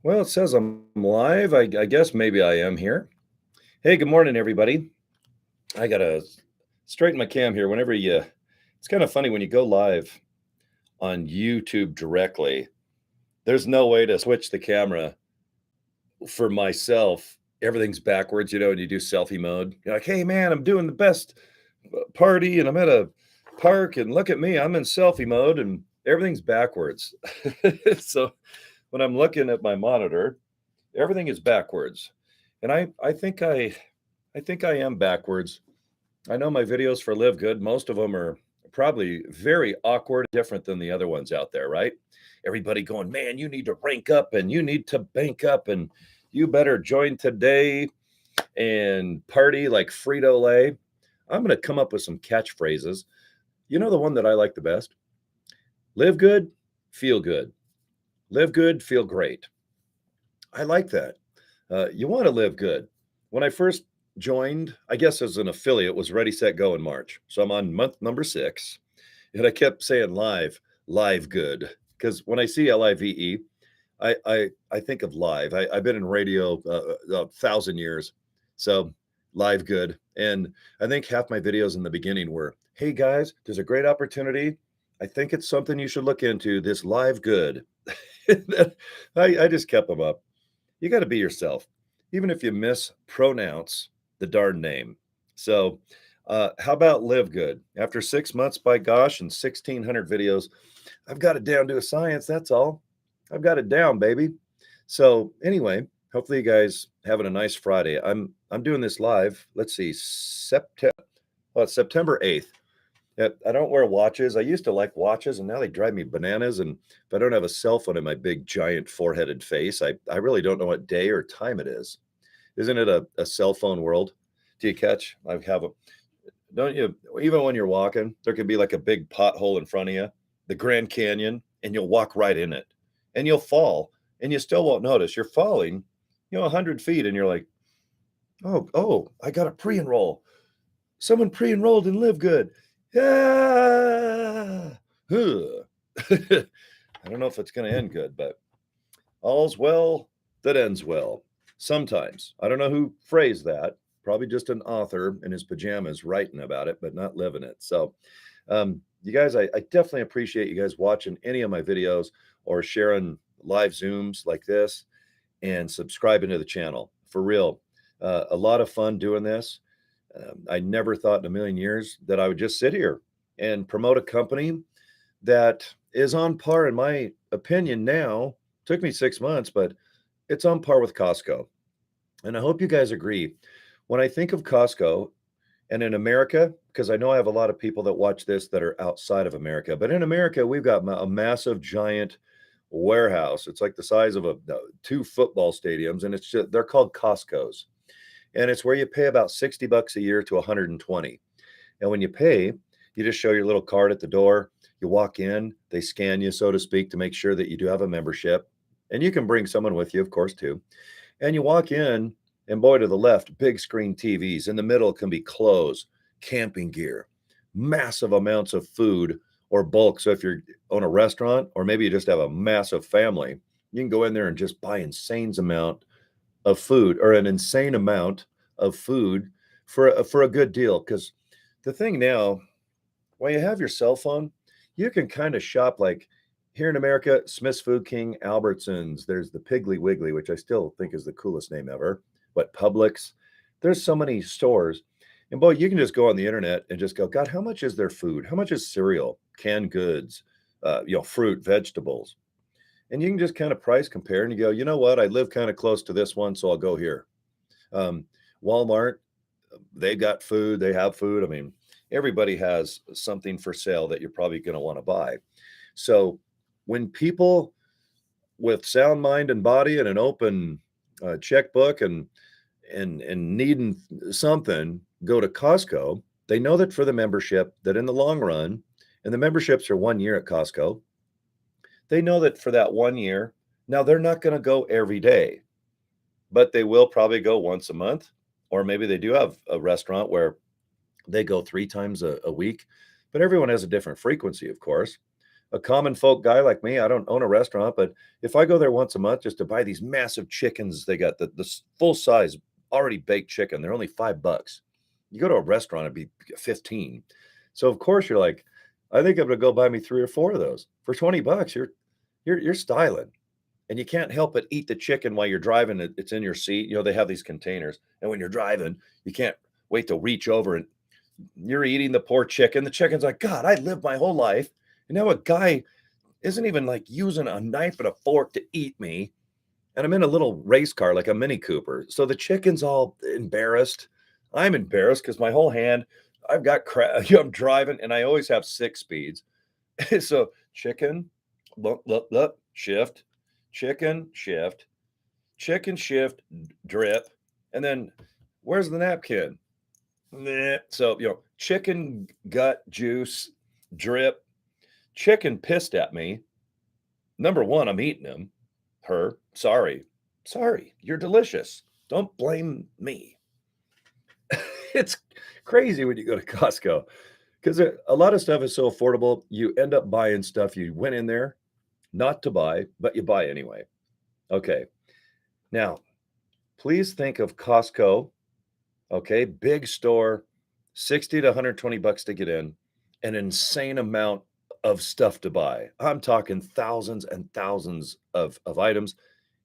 Well, it says I'm live. I guess maybe I am here. Hey, good morning, everybody. I gotta straighten my cam here. It's kind of funny when you go live on YouTube directly. There's no way to switch the camera for myself. Everything's backwards, and you do selfie mode. You're like, hey, man, I'm doing the best party, and I'm at a park, and look at me, I'm in selfie mode, and everything's backwards. So when I'm looking at my monitor, everything is backwards. And I think I am backwards. I know my videos for LiveGood, most of them are probably very awkward, different than the other ones out there, right? Everybody going, man, you need to rank up and you need to bank up and you better join today and party like Frito Lay. I'm going to come up with some catchphrases. You know the one that I like the best? Live good, feel good. Live good, feel great. I like that. You want to live good. When I first joined, I guess as an affiliate, was Ready, Set, Go in March. So I'm on month number 6, and I kept saying live good, because when I see LIVE, I think of live. I've been in radio 1,000 years, so live good. And I think half my videos in the beginning were, hey guys, there's a great opportunity. I think it's something you should look into. This live good. I just kept them up. You got to be yourself, even if you mispronounce the darn name. So, how about live good? After 6 months, by gosh, and 1,600 videos, I've got it down to a science. That's all. I've got it down, baby. So, anyway, hopefully you guys having a nice Friday. I'm doing this live. Let's see, it's September 8th. Yeah, I don't wear watches. I used to like watches, and now they drive me bananas. And if I don't have a cell phone in my big, giant, four-headed face, I really don't know what day or time it is. Isn't it a cell phone world? Do you catch? I have a. Don't you? Even when you're walking, there could be like a big pothole in front of you, the Grand Canyon, and you'll walk right in it, and you'll fall, and you still won't notice you're falling, 100 feet, and you're like, oh, I got a pre-enroll. Someone pre-enrolled and live good. Yeah. Huh. I don't know if it's going to end good, but all's well that ends well. Sometimes. I don't know who phrased that. Probably just an author in his pajamas writing about it, but not living it. So, you guys, I definitely appreciate you guys watching any of my videos or sharing live Zooms like this and subscribing to the channel. For real. A lot of fun doing this. I never thought in a million years that I would just sit here and promote a company that is on par, in my opinion now. Took me 6 months, but it's on par with Costco. And I hope you guys agree. When I think of Costco and in America, because I know I have a lot of people that watch this that are outside of America, but in America, we've got a massive, giant warehouse. It's like the size of 2 football stadiums, and they're called Costco's. And it's where you pay about $60 a year to 120. And when you pay, you just show your little card at the door. You walk in, they scan you, so to speak, to make sure that you do have a membership. And you can bring someone with you, of course, too. And you walk in, and boy, to the left, big screen TVs. In the middle can be clothes, camping gear, massive amounts of food or bulk. So if you're on a restaurant, or maybe you just have a massive family, you can go in there and just buy insane amount of food, or an insane amount of food for a good deal. Because the thing now, when you have your cell phone, you can kind of shop, like here in America, Smith's Food King, Albertsons. There's the Piggly Wiggly, which I still think is the coolest name ever. But Publix, there's so many stores. And boy, you can just go on the internet and just go, God, how much is their food? How much is cereal, canned goods, fruit, vegetables? And you can just kind of price compare, and you go, you know what? I live kind of close to this one, so I'll go here. Walmart, they got food. They have food. I mean, everybody has something for sale that you're probably going to want to buy. So when people with sound mind and body and an open checkbook and needing something go to Costco, they know that for the membership, that in the long run, and the memberships are 1 year at Costco, they know that for that 1 year, now they're not going to go every day, but they will probably go once a month, or maybe they do have a restaurant where they go 3 times a week, but everyone has a different frequency, of course. a common folk guy like me, I don't own a restaurant, but if I go there once a month just to buy these massive chickens, they got the full size already baked chicken. They're only $5. You go to a restaurant, it'd be 15. So of course you're like, I think I'm gonna go buy me 3 or 4 of those. For 20 bucks, you're styling. And you can't help but eat the chicken while you're driving. It's in your seat. They have these containers. And when you're driving, you can't wait to reach over and you're eating the poor chicken. The chicken's like, God, I lived my whole life. And now a guy isn't even like using a knife and a fork to eat me. And I'm in a little race car, like a Mini Cooper. So the chicken's all embarrassed. I'm embarrassed because my whole hand, I've got I'm driving and I always have 6 speeds. So chicken, look, shift, chicken, shift, drip. And then where's the napkin? Meh. So, chicken gut juice, drip, chicken pissed at me. Number one, I'm eating him, her. Sorry. Sorry. You're delicious. Don't blame me. It's crazy when you go to Costco because a lot of stuff is so affordable. You end up buying stuff you went in there not to buy, but you buy anyway. Okay. Now, please think of Costco. Okay. Big store, 60 to 120 bucks to get in, an insane amount of stuff to buy. I'm talking thousands and thousands of items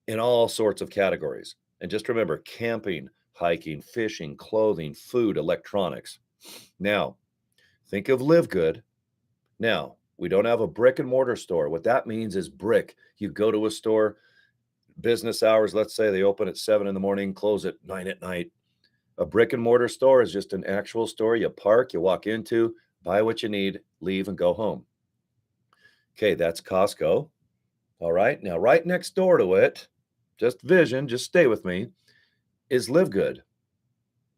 in all sorts of categories. And just remember camping, hiking, fishing, clothing, food, electronics. Now, think of LiveGood. Now, we don't have a brick and mortar store. What that means is brick. You go to a store, business hours, let's say they open at 7 in the morning, close at 9 at night. A brick and mortar store is just an actual store you park, you walk into, buy what you need, leave, and go home. Okay, that's Costco. All right. Now, right next door to it, just stay with me, is LiveGood.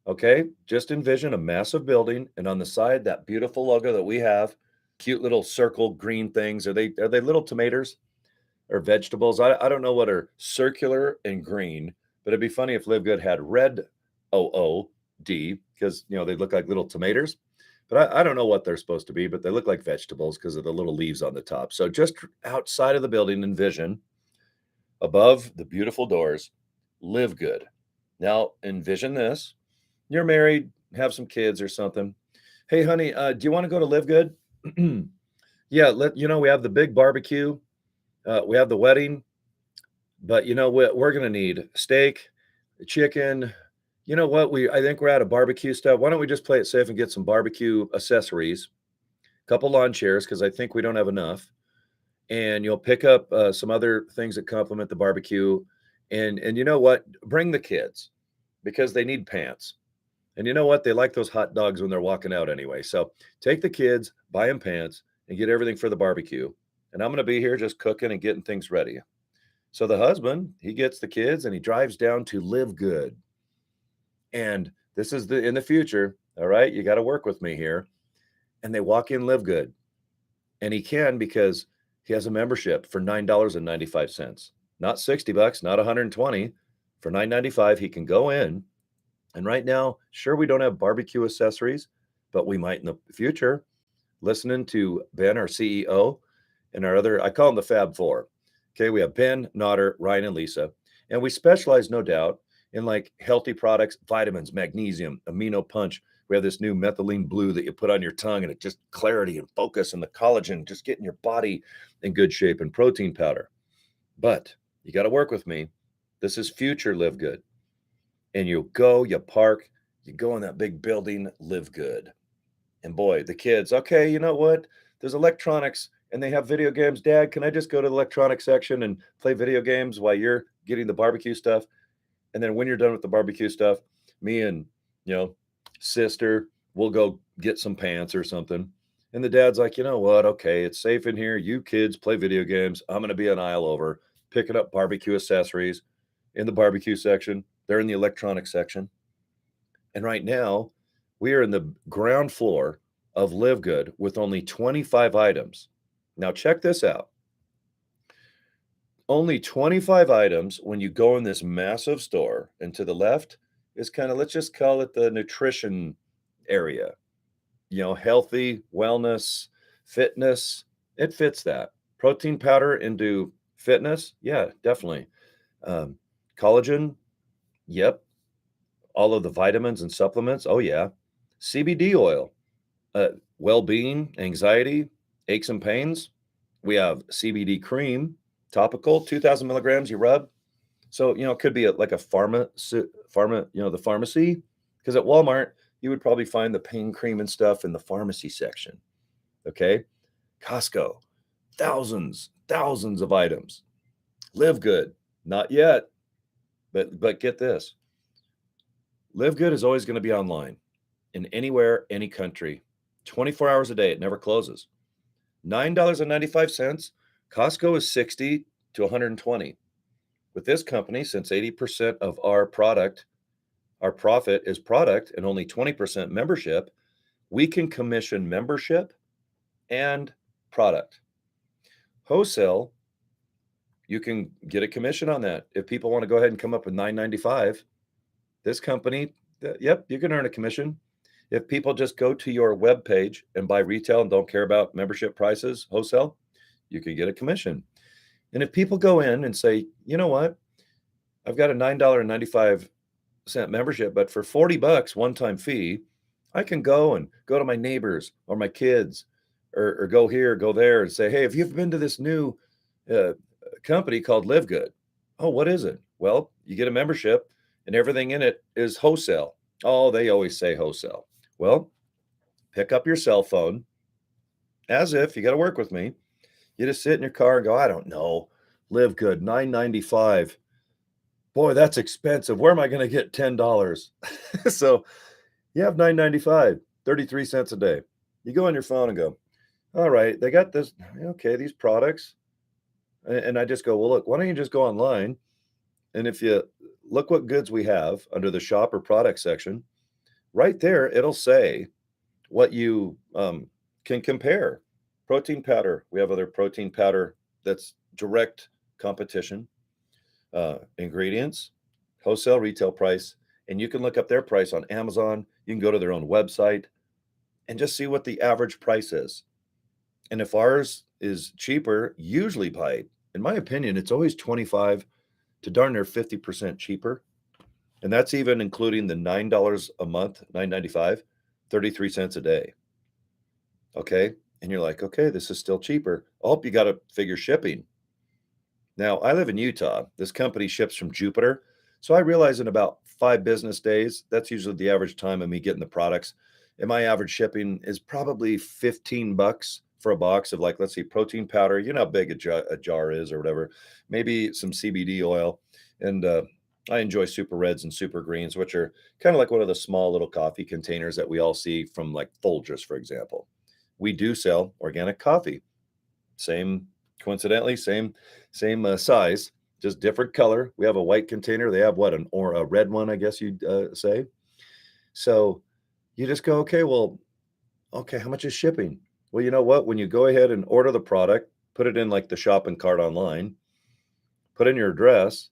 Okay, just envision a massive building, and on the side, that beautiful logo that we have, cute little circle green things. Are they little tomatoes or vegetables? I don't know what are circular and green, but it'd be funny if LiveGood had red OOD because they look like little tomatoes. But I don't know what they're supposed to be, but they look like vegetables because of the little leaves on the top. So just outside of the building, envision above the beautiful doors, LiveGood. Now envision this. You're married, have some kids or something. Hey, honey, do you want to go to LiveGood? Yeah, we have the big barbecue. We have the wedding, but we're going to need steak, chicken. You know what? I think we're out of barbecue stuff. Why don't we just play it safe and get some barbecue accessories, a couple lawn chairs, because I think we don't have enough. And you'll pick up some other things that complement the barbecue. And you know what? Bring the kids because they need pants. And you know what? They like those hot dogs when they're walking out anyway. So take the kids, buy them pants, and get everything for the barbecue. And I'm going to be here just cooking and getting things ready. So the husband, he gets the kids and he drives down to LiveGood. And this is in the future. All right. You got to work with me here. And they walk in LiveGood. And he can because he has a membership for $9.95. Not 60 bucks, not 120. For $9.95, he can go in. And right now, sure, we don't have barbecue accessories, but we might in the future. Listening to Ben, our CEO, and our other, I call them the Fab Four. Okay, we have Ben, Nodder, Ryan, and Lisa. And we specialize, no doubt, in like healthy products, vitamins, magnesium, amino punch. We have this new methylene blue that you put on your tongue and it just clarity and focus and the collagen, just getting your body in good shape, and protein powder. But you got to work with me. This is future LiveGood. And you park, you go in that big building, LiveGood. And boy, the kids, okay, you know what? There's electronics and they have video games. Dad, can I just go to the electronics section and play video games while you're getting the barbecue stuff? And then when you're done with the barbecue stuff, me and, sister, we'll go get some pants or something. And the dad's like, you know what? Okay, it's safe in here. You kids play video games. I'm going to be an aisle over picking up barbecue accessories in the barbecue section. They're in the electronics section. And right now, we are in the ground floor of LiveGood with only 25 items. Now, check this out. Only 25 items when you go in this massive store. And to the left is kind of, let's just call it the nutrition area. Healthy, wellness, fitness. It fits that. Protein powder into fitness? Yeah, definitely. Um, Collagen? Yep. All of the vitamins and supplements? Oh, yeah. CBD oil? Uh, Well-being, anxiety, aches and pains? We have CBD cream, topical, 2,000 milligrams you rub. So, it could be like a the pharmacy, because at Walmart, you would probably find the pain cream and stuff in the pharmacy section. Okay. Costco, thousands of items. LiveGood, not yet, but get this. LiveGood is always going to be online in anywhere, any country, 24 hours a day. It never closes. $9.95. Costco is 60 to 120. With this company, since 80% of our profit is product and only 20% membership, we can commission membership and product. Wholesale, you can get a commission on that. If people want to go ahead and come up with $9.95, this company, yep, you can earn a commission. If people just go to your web page and buy retail and don't care about membership prices, wholesale, you can get a commission. And if people go in and say, you know what, I've got a $9.95 membership, but for 40 bucks one-time fee, I can go to my neighbors or my kids or go here, go there and say, hey, have you been to this new uh, company called LiveGood? Oh, what is it? Well, you get a membership and everything in it is wholesale. Oh, they always say wholesale. Well, pick up your cell phone as if you got to work with me. You just sit in your car and go, I don't know, LiveGood, $9.95. Boy, that's expensive. Where am I going to get $10? So you have $9.95, 33 cents a day. You go on your phone and go, all right, they got this. Okay, these products. And I just go, well, look, why don't you just go online? And if you look what goods we have under the shop or product section, right there, it'll say what you can compare. Protein powder. We have other protein powder that's direct competition. Ingredients, wholesale, retail price. And you can look up their price on Amazon. You can go to their own website and just see what the average price is. And if ours is cheaper, usually in my opinion, it's always 25 to darn near 50% cheaper. And that's even including the $9 a month, $9.95, 33 cents a day. Okay. And you're like, okay, this is still cheaper. Oh, you got to figure shipping. Now, I live in Utah. This company ships from Jupiter. So I realize in about 5 business days, that's usually the average time of me getting the products. And my average shipping is probably 15 bucks for a box of, like, let's see, protein powder. You know how big a jar is or whatever. Maybe some CBD oil. And I enjoy super reds and super greens, which are kind of like one of the small little coffee containers that we all see from, like, Folgers, for example. We do sell organic coffee. Same, coincidentally, same size, just different color. We have a white container. They have what, a red one, I guess you'd say. So you just go, okay, well, okay, how much is shipping? Well, you know what? When you go ahead and order the product, put it in like the shopping cart online, put in your address,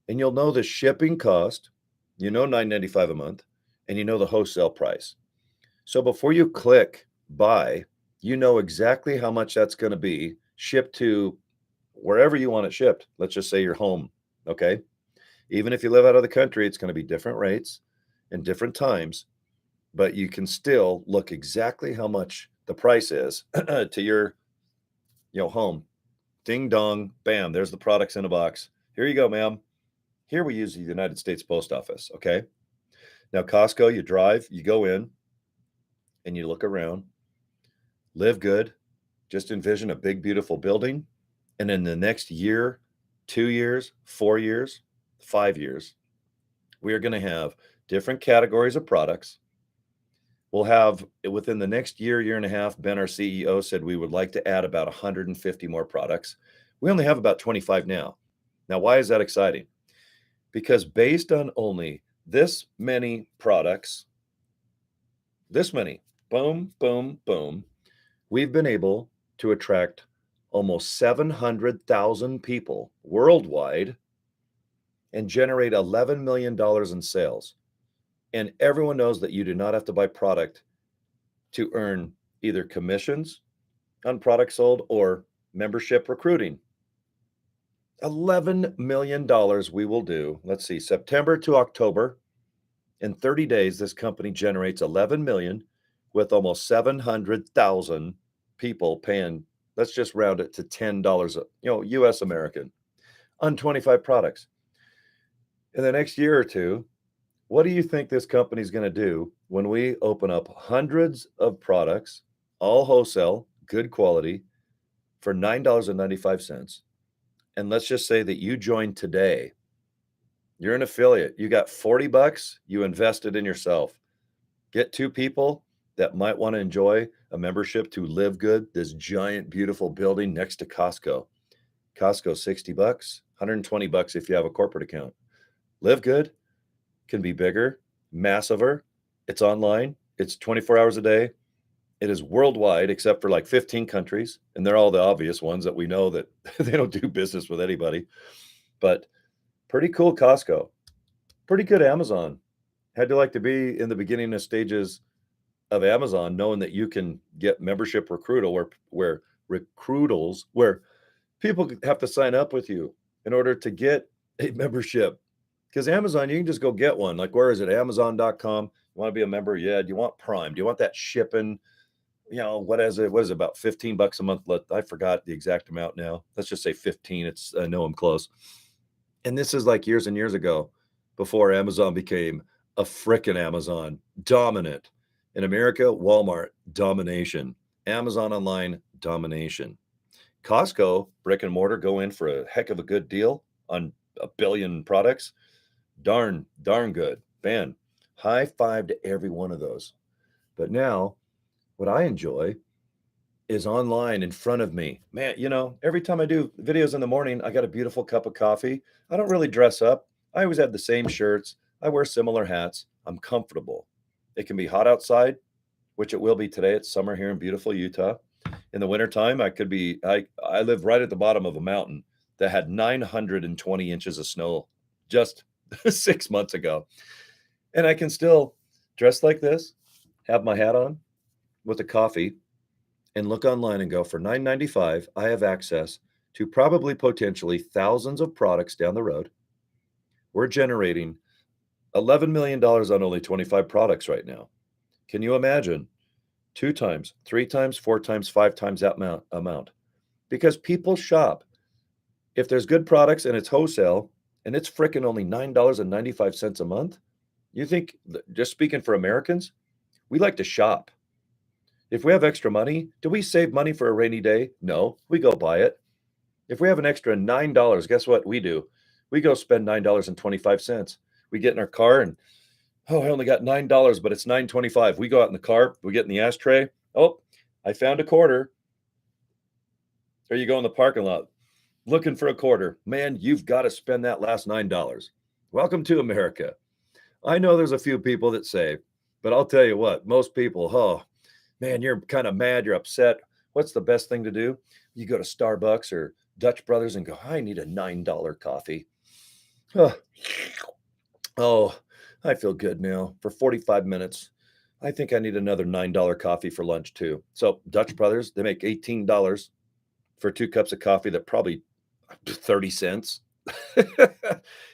and you'll know the shipping cost. You know, $9.95 a month, and you know the wholesale price. So before you click buy, you know exactly how much that's going to be shipped to wherever you want it shipped. Let's just say your home. Okay. Even if you live out of the country, it's going to be different rates and different times, but you can still look exactly how much the price is to your home. Ding dong, bam, there's the products in a box. Here you go, ma'am. Here we use the United States Post Office. Okay. Now, Costco, you drive, you go in and you look around. LiveGood. Just envision a big, beautiful building. And in the next year, 2 years, 4 years, 5 years, we are going to have different categories of products. We'll have, within the next year and a half, Ben, our CEO, said we would like to add about 150 more products. We only have about 25 now. Now, why is that exciting? Because based on only this many products, this many, boom, boom, boom, we've been able to attract almost 700,000 people worldwide and generate $11 million in sales. And everyone knows that you do not have to buy product to earn either commissions on products sold or membership recruiting. $11 million we will do. Let's see, September to October. In 30 days, this company generates 11 million with almost 700,000 people paying, let's just round it to $10, US American on 25 products. In the next year or two, what do you think this company is going to do when we open up hundreds of products, all wholesale, good quality, for $9.95? And let's just say that you join today. You're an affiliate. You got 40 bucks, you invested in yourself. Get two people that might want to enjoy a membership to LiveGood, this giant, beautiful building next to Costco. Costco, 60 bucks, 120 bucks if you have a corporate account. LiveGood can be bigger, massiver. It's online. It's 24 hours a day. It is worldwide, except for like 15 countries. And they're all the obvious ones that we know that they don't do business with anybody. But pretty cool Costco. Pretty good Amazon. Had to like to be in the beginning of stages of Amazon, knowing that you can get membership recruital where recruitals, where people have to sign up with you in order to get a membership. Because Amazon, you can just go get one. Like, where is it? Amazon.com. You want to be a member? Yeah. Do you want Prime? Do you want that shipping? What is it? What is it, about 15 bucks a month? I forgot the exact amount now. Let's just say 15. I know I'm close. And this is like years and years ago, before Amazon became a frickin' Amazon dominant. In America, Walmart domination, Amazon online domination. Costco, brick and mortar, go in for a heck of a good deal on a billion products. Darn good. Man, high five to every one of those. But now, what I enjoy is online in front of me. Man, every time I do videos in the morning, I got a beautiful cup of coffee. I don't really dress up. I always have the same shirts. I wear similar hats. I'm comfortable. It can be hot outside, which it will be today. It's summer here in beautiful Utah. In the wintertime, I live right at the bottom of a mountain that had 920 inches of snow just 6 months ago. And I can still dress like this, have my hat on with a coffee, and look online and go, for $9.95, I have access to probably potentially thousands of products down the road. We're generating $11 million on only 25 products right now. Can you imagine? 2 times, 3 times, 4 times, 5 times that amount. Because people shop. If there's good products and it's wholesale and it's frickin' only $9.95 a month, you think, just speaking for Americans, we like to shop. If we have extra money, do we save money for a rainy day? No, we go buy it. If we have an extra $9, guess what we do? We go spend $9.25. We get in our car and, oh, I only got $9, but it's $9.25. We go out in the car, we get in the ashtray. Oh, I found a quarter. Or you go in the parking lot looking for a quarter. Man, you've got to spend that last $9. Welcome to America. I know there's a few people that save, but I'll tell you what, most people, oh, man, you're kind of mad, you're upset. What's the best thing to do? You go to Starbucks or Dutch Brothers and go, I need a $9 coffee. Oh, I feel good now. For 45 minutes, I think I need another $9 coffee for lunch too. So Dutch Brothers, they make $18 for 2 cups of coffee that probably 30 cents.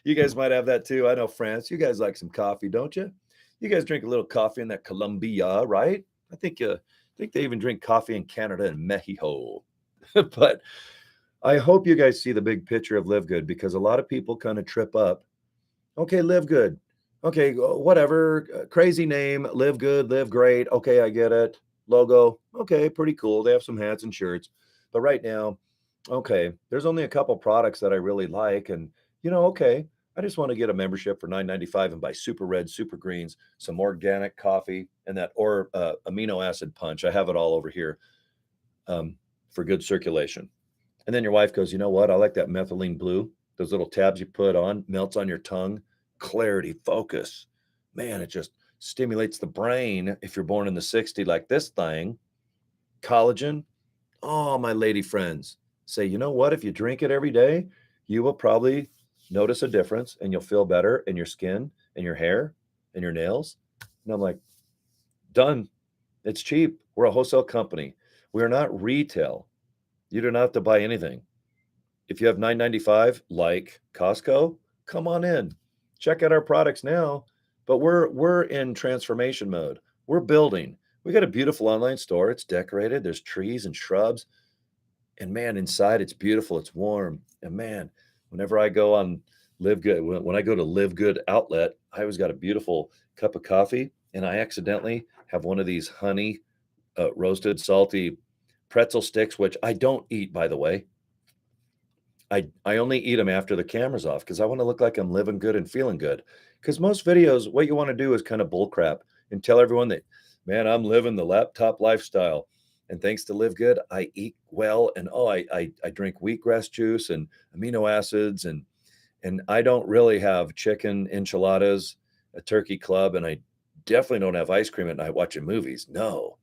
You guys might have that too. I know France, you guys like some coffee, don't you? You guys drink a little coffee in that Colombia, right? I think they even drink coffee in Canada and Mexico. But I hope you guys see the big picture of LiveGood, because a lot of people kind of trip up. Okay, LiveGood. Okay, whatever. Crazy name, LiveGood, live great. Okay, I get it. Logo. Okay, pretty cool. They have some hats and shirts. But right now, okay, there's only a couple products that I really like. And, okay, I just want to get a membership for $9.95 and buy super red, super greens, some organic coffee, and that amino acid punch. I have it all over here for good circulation. And then your wife goes, you know what? I like that methylene blue. Those little tabs you put on, melts on your tongue, clarity, focus. Man, it just stimulates the brain if you're born in the 60s like this thing. Collagen. Oh, my lady friends say, you know what? If you drink it every day, you will probably notice a difference and you'll feel better in your skin and your hair and your nails. And I'm like, done. It's cheap. We're a wholesale company. We're not retail. You do not have to buy anything. If you have $9.95 like Costco, come on in. Check out our products now. But we're in transformation mode. We're building. We got a beautiful online store. It's decorated. There's trees and shrubs. And man, inside it's beautiful. It's warm. And man, whenever I go on LiveGood, when I go to LiveGood outlet, I always got a beautiful cup of coffee. And I accidentally have one of these honey roasted salty pretzel sticks, which I don't eat, by the way. I only eat them after the camera's off because I want to look like I'm living good and feeling good. Because most videos, what you want to do is kind of bull crap and tell everyone that, man, I'm living the laptop lifestyle. And thanks to Live Good, I eat well and oh, I drink wheatgrass juice and amino acids and I don't really have chicken enchiladas, a turkey club, and I definitely don't have ice cream at night watching movies. No,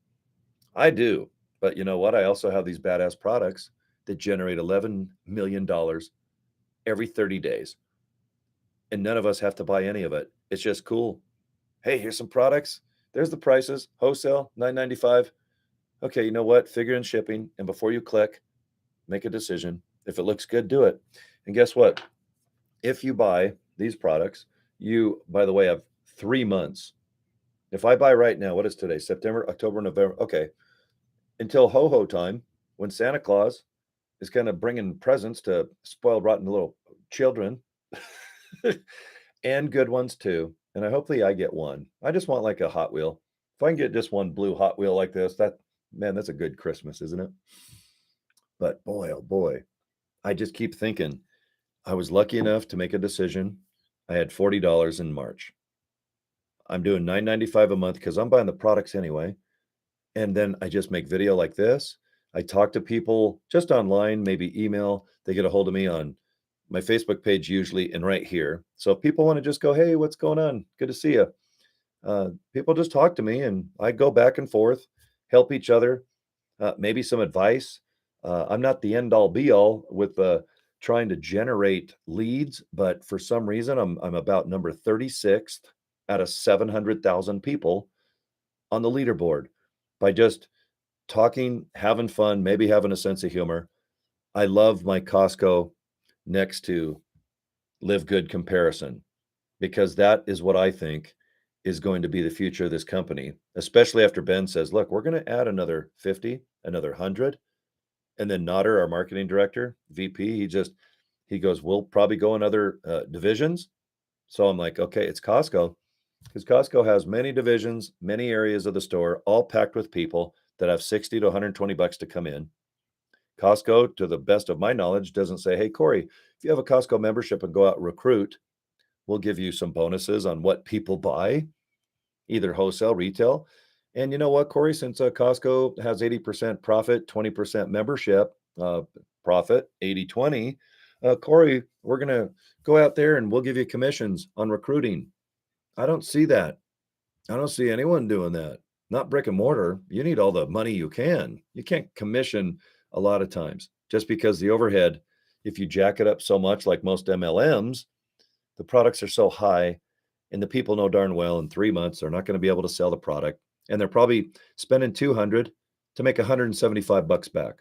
I do. But you know what? I also have these badass products that generate $11 million every 30 days. And none of us have to buy any of it. It's just cool. Hey, here's some products. There's the prices. Wholesale, $9.95. Okay, you know what? Figure in shipping. And before you click, make a decision. If it looks good, do it. And guess what? If you buy these products, you, by the way, have 3 months. If I buy right now, what is today? September, October, November. Okay. Until ho-ho time, when Santa Claus is kind of bringing presents to spoiled, rotten little children and good ones too. And hopefully I get one. I just want like a Hot Wheel. If I can get just one blue Hot Wheel like this, man, that's a good Christmas, isn't it? But boy, oh boy, I just keep thinking I was lucky enough to make a decision. I had $40 in March. I'm doing $9.95 a month because I'm buying the products anyway. And then I just make video like this. I talk to people just online, maybe email. They get a hold of me on my Facebook page usually and right here. So if people want to just go, hey, what's going on? Good to see you. People just talk to me and I go back and forth, help each other, maybe some advice. I'm not the end all be all with trying to generate leads, but for some reason I'm about number 36th out of 700,000 people on the leaderboard by just talking, having fun, maybe having a sense of humor. I love my Costco next to Live Good comparison because that is what I think is going to be the future of this company, especially after Ben says, look, we're going to add another 50, another 100. And then Nodder, our marketing director, VP, he goes, we'll probably go in other divisions. So I'm like, okay, it's Costco because Costco has many divisions, many areas of the store, all packed with people that have 60 to 120 bucks to come in. Costco, to the best of my knowledge, doesn't say, hey, Cory, if you have a Costco membership and go out and recruit, we'll give you some bonuses on what people buy, either wholesale, retail. And you know what, Cory, since Costco has 80% profit, 20% membership profit, 80-20, Cory, we're going to go out there and we'll give you commissions on recruiting. I don't see that. I don't see anyone doing that. Not brick and mortar. You need all the money you can. You can't commission a lot of times just because the overhead, if you jack it up so much like most MLMs, the products are so high and the people know darn well in 3 months they're not going to be able to sell the product and they're probably spending 200 to make 175 bucks back.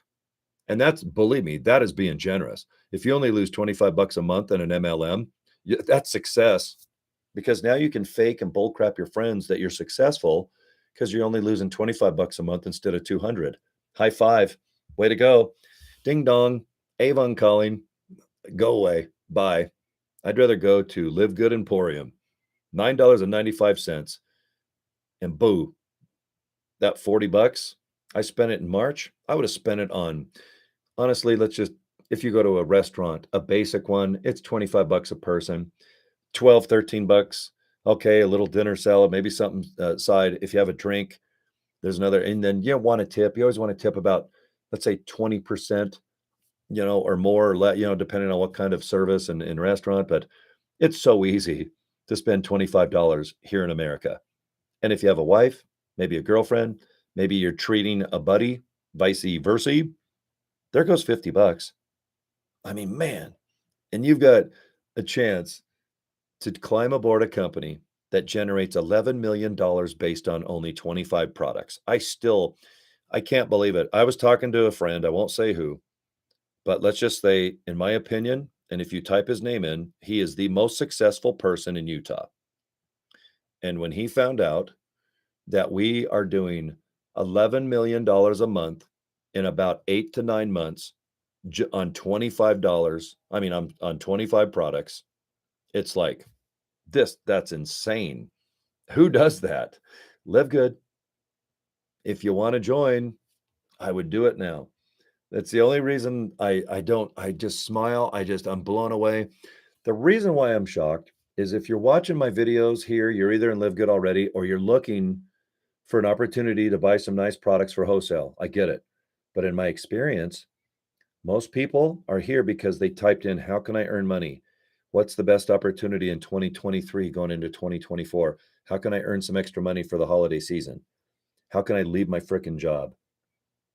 And that's, believe me, that is being generous. If you only lose 25 bucks a month in an MLM, that's success because now you can fake and bullcrap your friends that you're successful because you're only losing 25 bucks a month instead of 200. High five. Way to go. Ding dong. Avon calling. Go away. Bye. I'd rather go to Live Good Emporium. $9.95. And boo, that 40 bucks, I spent it in March. I would have spent it on, honestly, if you go to a restaurant, a basic one, it's 25 bucks a person, 12, 13 bucks. Okay, a little dinner salad, maybe something side. If you have a drink, there's another. And then you want to tip. You always want to tip about, let's say 20%, or more or less, depending on what kind of service and restaurant. But it's so easy to spend $25 here in America. And if you have a wife, maybe a girlfriend, maybe you're treating a buddy, vice versa, there goes 50 bucks. I mean, man, and you've got a chance to climb aboard a company that generates $11 million based on only 25 products. I can't believe it. I was talking to a friend, I won't say who, but let's just say, in my opinion, and if you type his name in, he is the most successful person in Utah. And when he found out that we are doing $11 million a month in about 8 to 9 months on $25, I mean, on 25 products, it's like, that's insane. Who does that? Live good. If you want to join, I would do it now. That's the only reason I just smile. I'm blown away. The reason why I'm shocked is if you're watching my videos here, you're either in Live Good already or you're looking for an opportunity to buy some nice products for wholesale. I get it. But in my experience, most people are here because they typed in, how can I earn money? What's the best opportunity in 2023 going into 2024? How can I earn some extra money for the holiday season? How can I leave my frickin' job?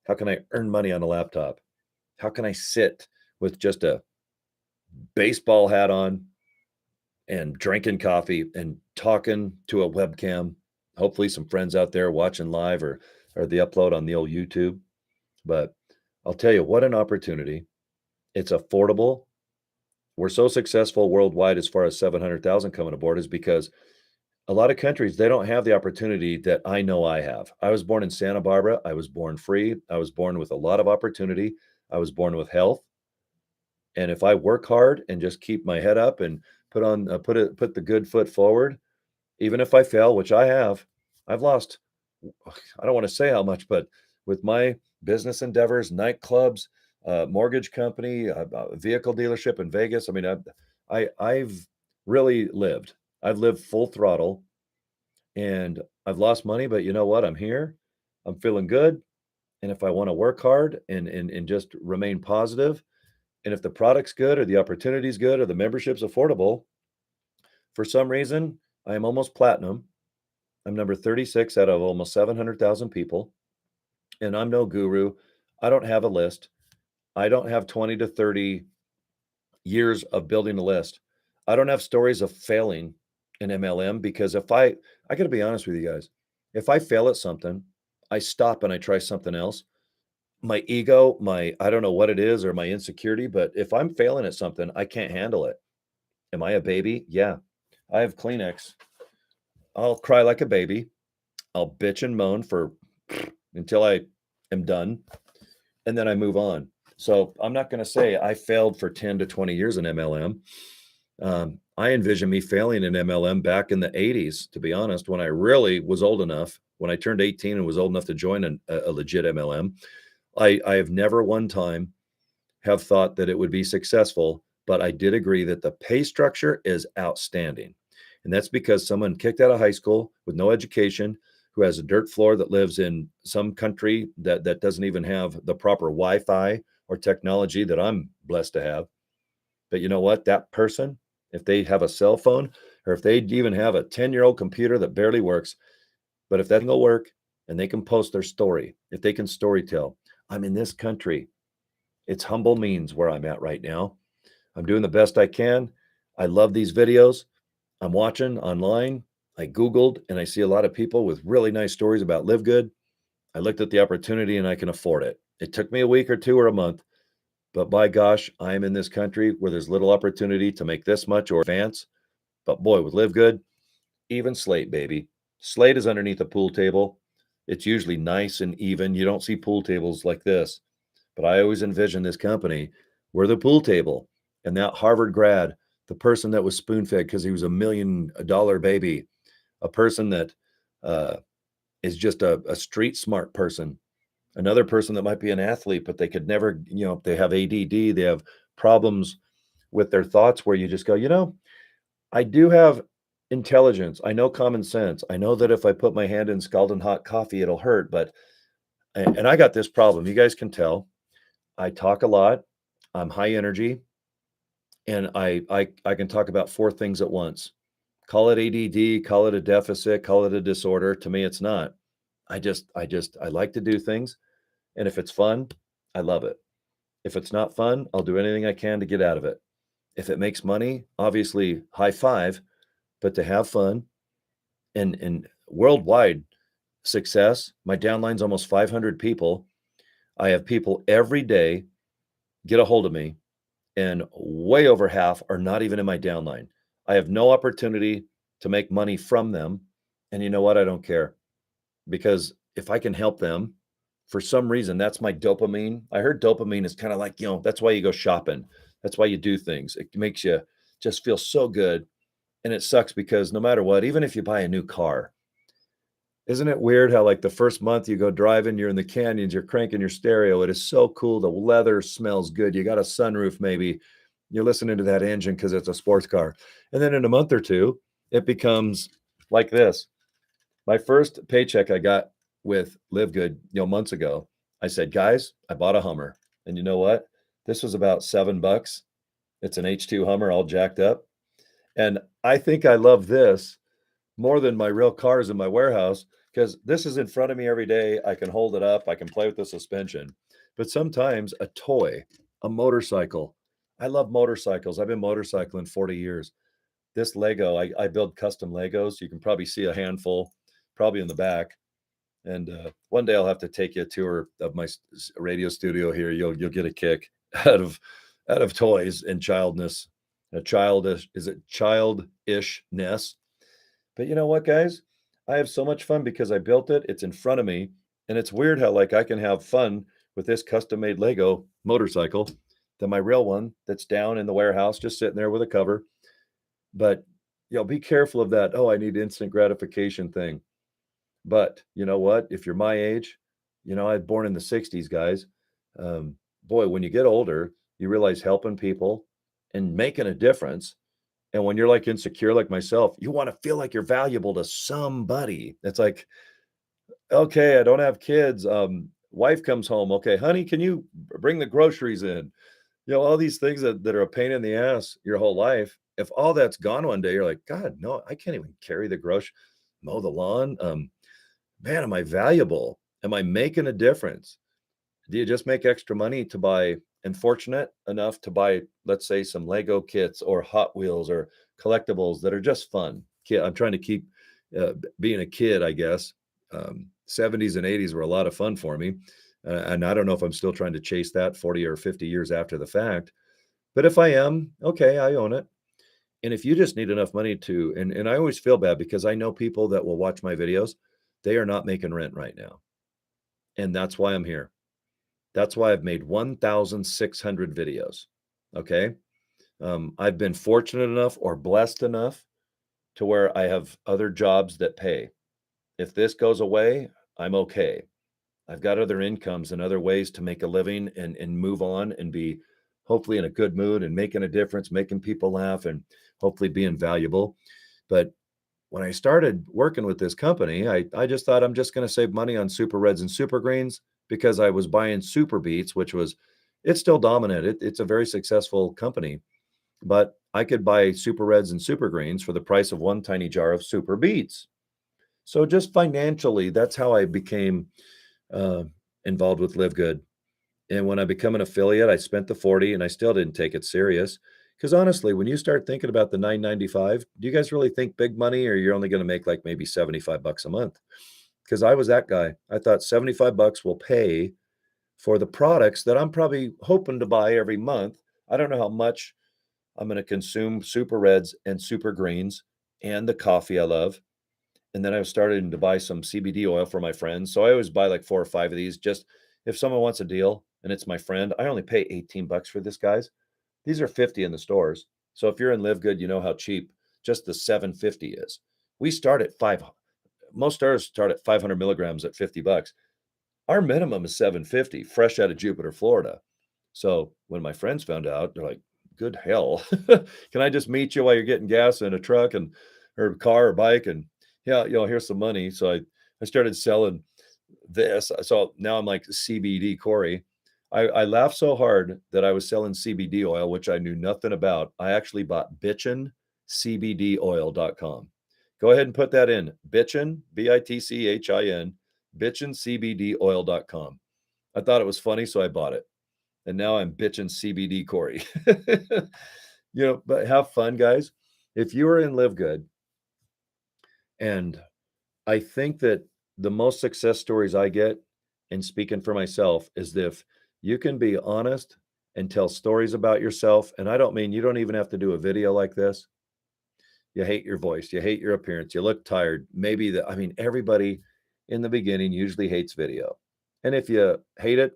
How can I earn money on a laptop? How can I sit with just a baseball hat on and drinking coffee and talking to a webcam? Hopefully some friends out there watching live or the upload on the old YouTube. But I'll tell you what an opportunity. It's affordable. We're so successful worldwide as far as 700,000 coming aboard is because a lot of countries, they don't have the opportunity that I know I have. I was born in Santa Barbara. I was born free. I was born with a lot of opportunity. I was born with health. And if I work hard and just keep my head up and put the good foot forward, even if I fail, which I have, I've lost, I don't want to say how much, but with my business endeavors, nightclubs, mortgage company, vehicle dealership in Vegas. I mean, I've really lived. I've lived full throttle, and I've lost money, but you know what? I'm here. I'm feeling good. And if I want to work hard and just remain positive, and if the product's good or the opportunity's good or the membership's affordable, for some reason, I am almost platinum. I'm number 36 out of almost 700,000 people, and I'm no guru. I don't have a list. I don't have 20 to 30 years of building a list. I don't have stories of failing in MLM because I got to be honest with you guys, if I fail at something, I stop and I try something else. My ego, I don't know what it is or my insecurity, but if I'm failing at something, I can't handle it. Am I a baby? Yeah. I have Kleenex. I'll cry like a baby. I'll bitch and moan for until I am done, and then I move on. So I'm not going to say I failed for 10 to 20 years in MLM. I envision me failing in MLM back in the 80s, to be honest, when I really was old enough, when I turned 18 and was old enough to join a legit MLM. I have never one time have thought that it would be successful, but I did agree that the pay structure is outstanding. And that's because someone kicked out of high school with no education, who has a dirt floor that lives in some country that doesn't even have the proper Wi-Fi or technology that I'm blessed to have. But you know what? That person, if they have a cell phone or if they even have a 10-year-old computer that barely works, but if that will work and they can post their story, if they can story tell, I'm in this country. It's humble means where I'm at right now. I'm doing the best I can. I love these videos. I'm watching online. I Googled and I see a lot of people with really nice stories about Live Good. I looked at the opportunity and I can afford it. It took me a week or two or a month, but by gosh, I am in this country where there's little opportunity to make this much or advance. But boy, with Live Good, even slate, baby. Slate is underneath a pool table. It's usually nice and even. You don't see pool tables like this. But I always envision this company where the pool table and that Harvard grad, the person that was spoon fed because he was $1 million baby, a person that uh, is just a street smart person, another person that might be an athlete, but they could never, they have ADD, they have problems with their thoughts where you just go, I do have intelligence. I know common sense. I know that if I put my hand in scalding hot coffee, it'll hurt. And I got this problem. You guys can tell. I talk a lot. I'm high energy, and I can talk about four things at once. Call it ADD, call it a deficit, call it a disorder. To me, it's not. I like to do things, and if it's fun, I love it. If it's not fun, I'll do anything I can to get out of it. If it makes money, obviously high five, but to have fun and worldwide, success. My downline's almost 500 people. I have people every day get a hold of me, and way over half are not even in my downline. I have no opportunity to make money from them. And you know what? I don't care, because if I can help them for some reason, that's my dopamine. I heard dopamine is kind of like, that's why you go shopping. That's why you do things. It makes you just feel so good. And it sucks because no matter what, even if you buy a new car, isn't it weird how like the first month you go driving, you're in the canyons, you're cranking your stereo. It is so cool. The leather smells good. You got a sunroof, maybe. You're listening to that engine because it's a sports car. And then in a month or two, it becomes like this. My first paycheck I got with LiveGood, months ago, I said, guys, I bought a Hummer. And you know what? This was about $7. It's an H2 Hummer all jacked up. And I think I love this more than my real cars in my warehouse, because this is in front of me every day. I can hold it up. I can play with the suspension. But sometimes a toy, a motorcycle. I love motorcycles. I've been motorcycling 40 years. This Lego, I build custom Legos. You can probably see a handful, probably in the back. And one day I'll have to take you a tour of my radio studio here. You'll get a kick out of toys and childness. Childishness. But you know what, guys? I have so much fun because I built it. It's in front of me. And it's weird how like I can have fun with this custom-made Lego motorcycle than my real one that's down in the warehouse, just sitting there with a cover. But be careful of that. Oh, I need instant gratification thing. But you know what? If you're my age, I was born in the 60s, guys. Boy, when you get older, you realize helping people and making a difference. And when you're like insecure like myself, you want to feel like you're valuable to somebody. It's like, okay, I don't have kids. Wife comes home. Okay, honey, can you bring the groceries in? All these things that are a pain in the ass your whole life. If all that's gone one day, you're like, God, no, I can't even carry the mow the lawn. Man, am I valuable? Am I making a difference? Do you just make extra money to buy, and fortunate enough to buy, let's say, some Lego kits or Hot Wheels or collectibles that are just fun? I'm trying to keep being a kid, I guess. 70s and 80s were a lot of fun for me. And I don't know if I'm still trying to chase that 40 or 50 years after the fact. But if I am, okay, I own it. And if you just need enough money to, and I always feel bad because I know people that will watch my videos, they are not making rent right now. And that's why I'm here. That's why I've made 1,600 videos. Okay. I've been fortunate enough or blessed enough to where I have other jobs that pay. If this goes away, I'm okay. I've got other incomes and other ways to make a living and move on and be hopefully in a good mood and making a difference, making people laugh and hopefully being valuable. But when I started working with this company, I just thought I'm just going to save money on super reds and super greens because I was buying super beets, it's still dominant. It's a very successful company, but I could buy super reds and super greens for the price of one tiny jar of super beets. So just financially, that's how I became uh, involved with LiveGood. And when I become an affiliate, I spent the 40 and I still didn't take it serious. Because honestly, when you start thinking about the 995, do you guys really think big money or you're only going to make like maybe $75 a month? Because I was that guy. I thought $75 will pay for the products that I'm probably hoping to buy every month. I don't know how much I'm going to consume super reds and super greens and the coffee I love. And then I was starting to buy some CBD oil for my friends. So I always buy like 4 or 5 of these. Just if someone wants a deal and it's my friend, I only pay $18 for this, guys. These are 50 in the stores. So if you're in LiveGood, you know how cheap just the 750 is. We start at most stores start at 500 milligrams at $50. Our minimum is 750, fresh out of Jupiter, Florida. So when my friends found out, they're like, good hell. Can I just meet you while you're getting gas in a truck or car or bike? And yeah, here's some money. So I started selling this. So now I'm like CBD Cory. I laughed so hard that I was selling CBD oil, which I knew nothing about. I actually bought bitchincbdoil.com. Go ahead and put that in. Bitchin, BITCHIN, bitchincbdoil.com. I thought it was funny, so I bought it. And now I'm bitching CBD Cory. But have fun, guys. If you are in LiveGood, and I think that the most success stories I get, and speaking for myself, is if you can be honest and tell stories about yourself. And I don't mean you don't even have to do a video like this. You hate your voice, you hate your appearance, you look tired. Maybe I mean, everybody in the beginning usually hates video. And if you hate it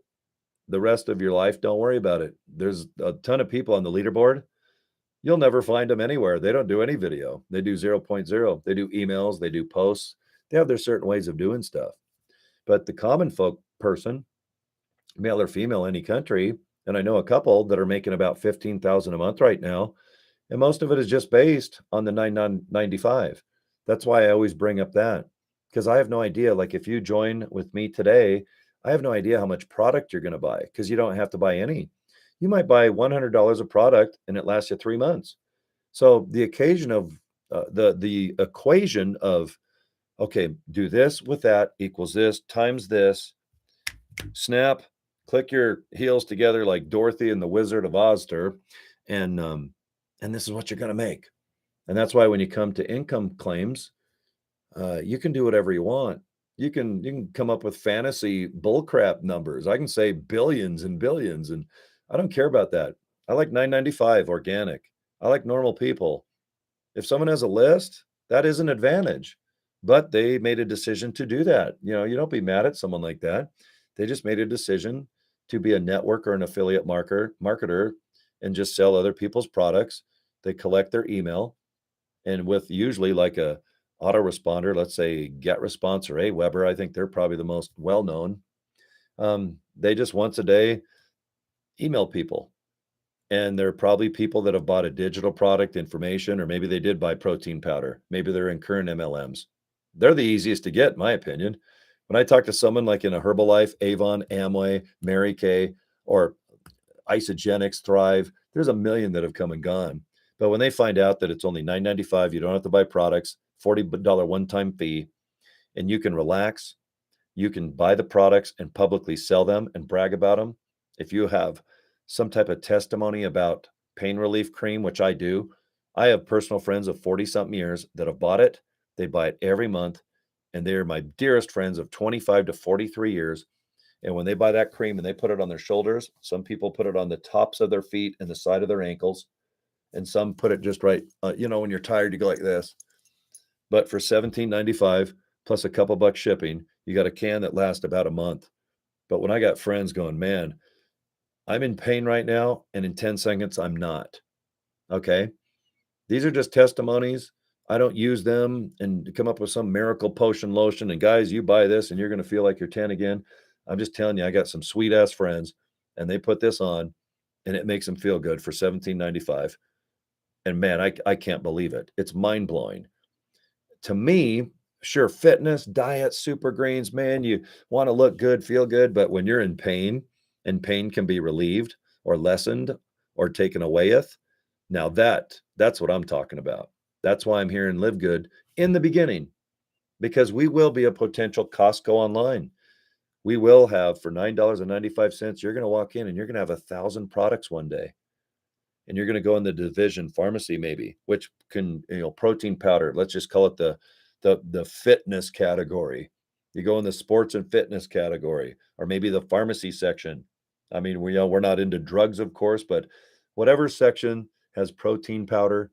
the rest of your life, don't worry about it. There's a ton of people on the leaderboard. You'll never find them anywhere. They don't do any video. They do zero point 0. They do emails, they do posts. They have their certain ways of doing stuff. But the common folk person, male or female, any country, and I know a couple that are making about 15,000 a month right now, and most of it is just based on the 9995. That's why I always bring up that, because I have no idea. Like if you join with me today, I have no idea how much product you're going to buy, because you don't have to buy any. You might buy $100 of product and it lasts you 3 months. So the occasion of the equation of, okay, do this with that equals this times this, snap, click your heels together like Dorothy and the Wizard of Ozter, and this is what you're going to make. And that's why when you come to income claims, you can do whatever you want. You can come up with fantasy bullcrap numbers. I can say billions and billions, and I don't care about that. I like 995 organic. I like normal people. If someone has a list, that is an advantage, but they made a decision to do that. You don't be mad at someone like that. They just made a decision to be a network or an affiliate marketer and just sell other people's products. They collect their email, and with usually like a autoresponder, let's say GetResponse or Aweber, I think they're probably the most well-known. They just once a day email people. And there are probably people that have bought a digital product information, or maybe they did buy protein powder. Maybe they're in current MLMs. They're the easiest to get, in my opinion. When I talk to someone like in a Herbalife, Avon, Amway, Mary Kay, or Isogenics, Thrive, there's a million that have come and gone. But when they find out that it's only $9.95, you don't have to buy products, $40 one-time fee, and you can relax, you can buy the products and publicly sell them and brag about them. If you have some type of testimony about pain relief cream, which I do, I have personal friends of 40 something years that have bought it. They buy it every month, and they're my dearest friends of 25 to 43 years. And when they buy that cream and they put it on their shoulders, some people put it on the tops of their feet and the side of their ankles, and some put it just right. When you're tired, you go like this. But for $17.95 plus a couple bucks shipping, you got a can that lasts about a month. But when I got friends going, man, I'm in pain right now, and in 10 seconds, I'm not. Okay. These are just testimonies. I don't use them and come up with some miracle potion lotion. And guys, you buy this and you're going to feel like you're 10 again. I'm just telling you, I got some sweet ass friends, and they put this on and it makes them feel good for $17.95. And man, I can't believe it. It's mind blowing. To me, sure, fitness, diet, super greens, man, you want to look good, feel good, but when you're in pain and pain can be relieved or lessened or taken away with, now that's what I'm talking about. That's why I'm here in LiveGood in the beginning, because we will be a potential Costco online. We will have for $9.95, you're going to walk in and you're going to have 1,000 products one day. And you're going to go in the division pharmacy, maybe, which can, protein powder. Let's just call it the fitness category. You go in the sports and fitness category, or maybe the pharmacy section. I mean, we're not into drugs, of course, but whatever section has protein powder,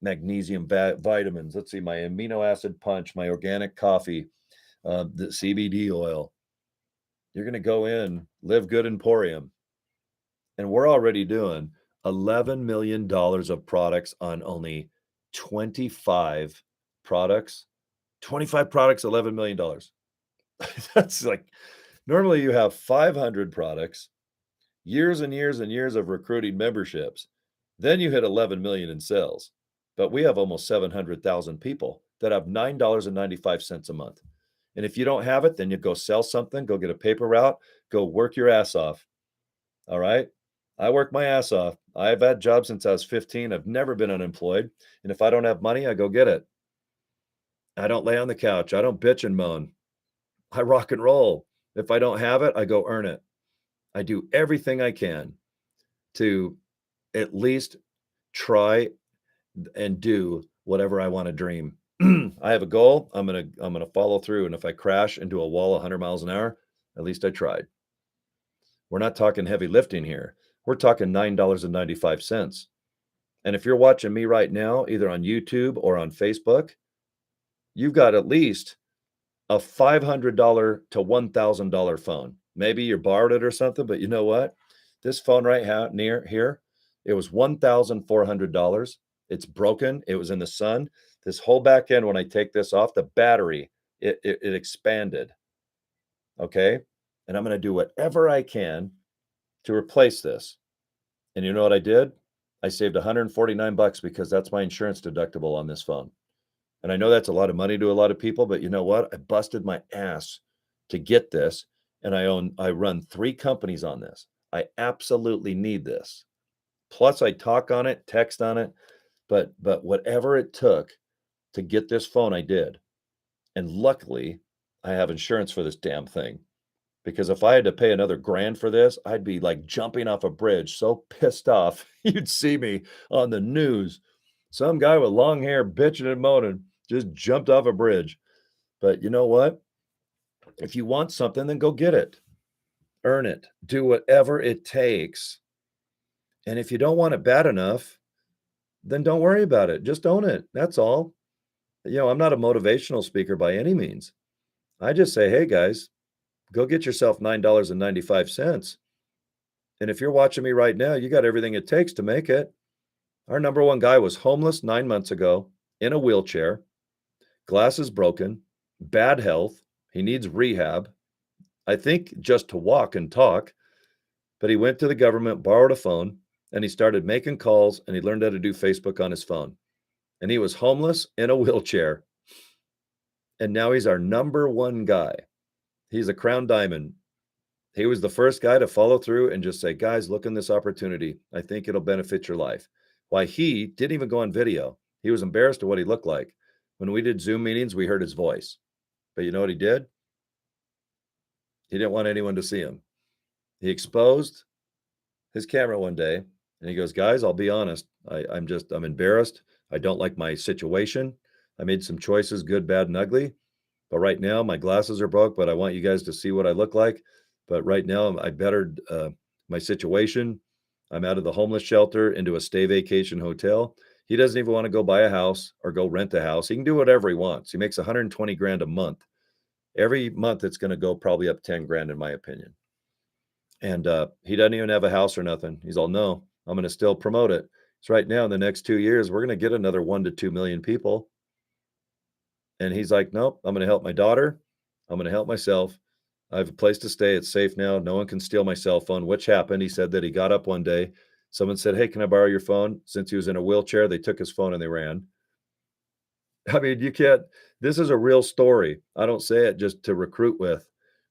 magnesium, vitamins. Let's see, my amino acid punch, my organic coffee, the CBD oil. You're going to go in, LiveGood Emporium, and we're already doing $11 million of products on only 25 products. 25 products, $11 million. That's like, normally you have 500 products, years and years and years of recruiting memberships. Then you hit 11 million in sales. But we have almost 700,000 people that have $9.95 a month. And if you don't have it, then you go sell something, go get a paper route, go work your ass off. All right. I work my ass off. I've had jobs since I was 15. I've never been unemployed. And if I don't have money, I go get it. I don't lay on the couch. I don't bitch and moan. I rock and roll. If I don't have it, I go earn it. I do everything I can to at least try and do whatever I want to dream. I have a goal. I'm gonna follow through. And if I crash into a wall 100 miles an hour, at least I tried. We're not talking heavy lifting here. We're talking $9.95. And if you're watching me right now, either on YouTube or on Facebook, you've got at least a $500 to $1,000 phone. Maybe you borrowed it or something, but you know what? This phone right near here, it was $1,400. It's broken. It was in the sun. This whole back end, when I take this off, the battery, it expanded. Okay. And I'm going to do whatever I can to replace this. And you know what I did? I saved 149 bucks because that's my insurance deductible on this phone. And I know that's a lot of money to a lot of people, but you know what? I busted my ass to get this, and I run 3 companies on this. I absolutely need this. Plus I talk on it, text on it, but whatever it took to get this phone, I did. And luckily, I have insurance for this damn thing. Because if I had to pay another grand for this, I'd be like jumping off a bridge, so pissed off. You'd see me on the news. Some guy with long hair bitching and moaning just jumped off a bridge. But you know what? If you want something, then go get it. Earn it. Do whatever it takes. And if you don't want it bad enough, then don't worry about it. Just own it. That's all. I'm not a motivational speaker by any means. I just say, hey guys, go get yourself $9.95. And if you're watching me right now, you got everything it takes to make it. Our number one guy was homeless 9 months ago in a wheelchair, glasses broken, bad health. He needs rehab. I think just to walk and talk. But he went to the government, borrowed a phone, and he started making calls, and he learned how to do Facebook on his phone. And he was homeless in a wheelchair. And now he's our number one guy. He's a crown diamond. He was the first guy to follow through and just say, guys, look in this opportunity. I think it'll benefit your life. Why, he didn't even go on video. He was embarrassed of what he looked like. When we did Zoom meetings, we heard his voice. But you know what he did? He didn't want anyone to see him. He exposed his camera one day and he goes, guys, I'll be honest. I'm embarrassed. I don't like my situation. I made some choices, good, bad, and ugly. But right now my glasses are broke, but I want you guys to see what I look like. But right now I bettered my situation. I'm out of the homeless shelter into a stay vacation hotel. He doesn't even want to go buy a house or go rent a house. He can do whatever he wants. He makes 120 grand a month. Every month it's going to go probably up 10 grand in my opinion. And he doesn't even have a house or nothing. He's all, no, I'm going to still promote it. So right now in the next 2 years, we're going to get another 1 to 2 million people. And he's like, nope, I'm going to help my daughter. I'm going to help myself. I have a place to stay. It's safe now. No one can steal my cell phone, which happened. He said that he got up one day. Someone said, hey, can I borrow your phone? Since he was in a wheelchair, they took his phone and they ran. I mean, you can't, this is a real story. I don't say it just to recruit with.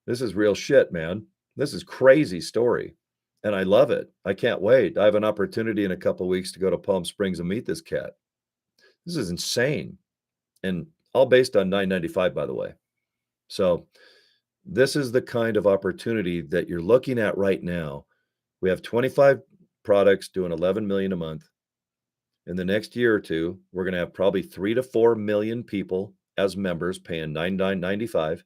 This is real shit, man. This is crazy story. And I love it. I can't wait. I have an opportunity in a couple of weeks to go to Palm Springs and meet this cat. This is insane. And all based on $9.95, by the way. So this is the kind of opportunity that you're looking at right now. We have 25 products doing 11 million a month. In the next year or two, we're going to have probably 3 to 4 million people as members paying $9.95.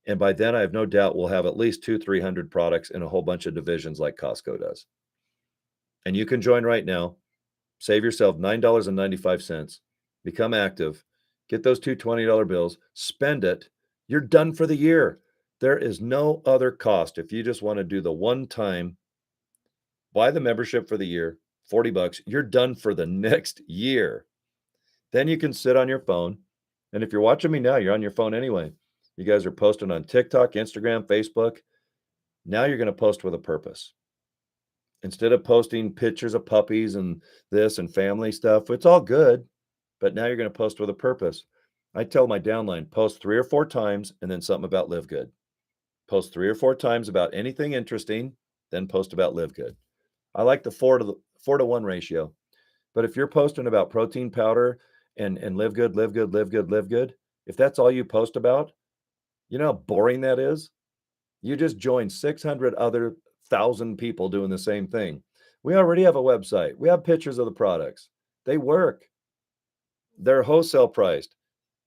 And by then, I have no doubt we'll have at least 200-300 products in a whole bunch of divisions like Costco does. And you can join right now. Save yourself $9.95. Become active. Get those two $20 bills. Spend it. You're done for the year. There is no other cost. If you just want to do the one time, buy the membership for the year, 40 bucks, you're done for the next year. Then you can sit on your phone. And if you're watching me now, you're on your phone anyway. You guys are posting on TikTok, Instagram, Facebook. Now you're going to post with a purpose. Instead of posting pictures of puppies and this and family stuff, it's all good. But now you're going to post with a purpose. I tell my downline, post 3 or 4 times and then something about LiveGood. Post 3 or 4 times about anything interesting, then post about LiveGood. I like the 4 to 1 ratio. But if you're posting about protein powder and LiveGood, if that's all you post about, you know how boring that is? You just joined 600 other 1,000 people doing the same thing. We already have a website. We have pictures of the products. They work. They're wholesale priced.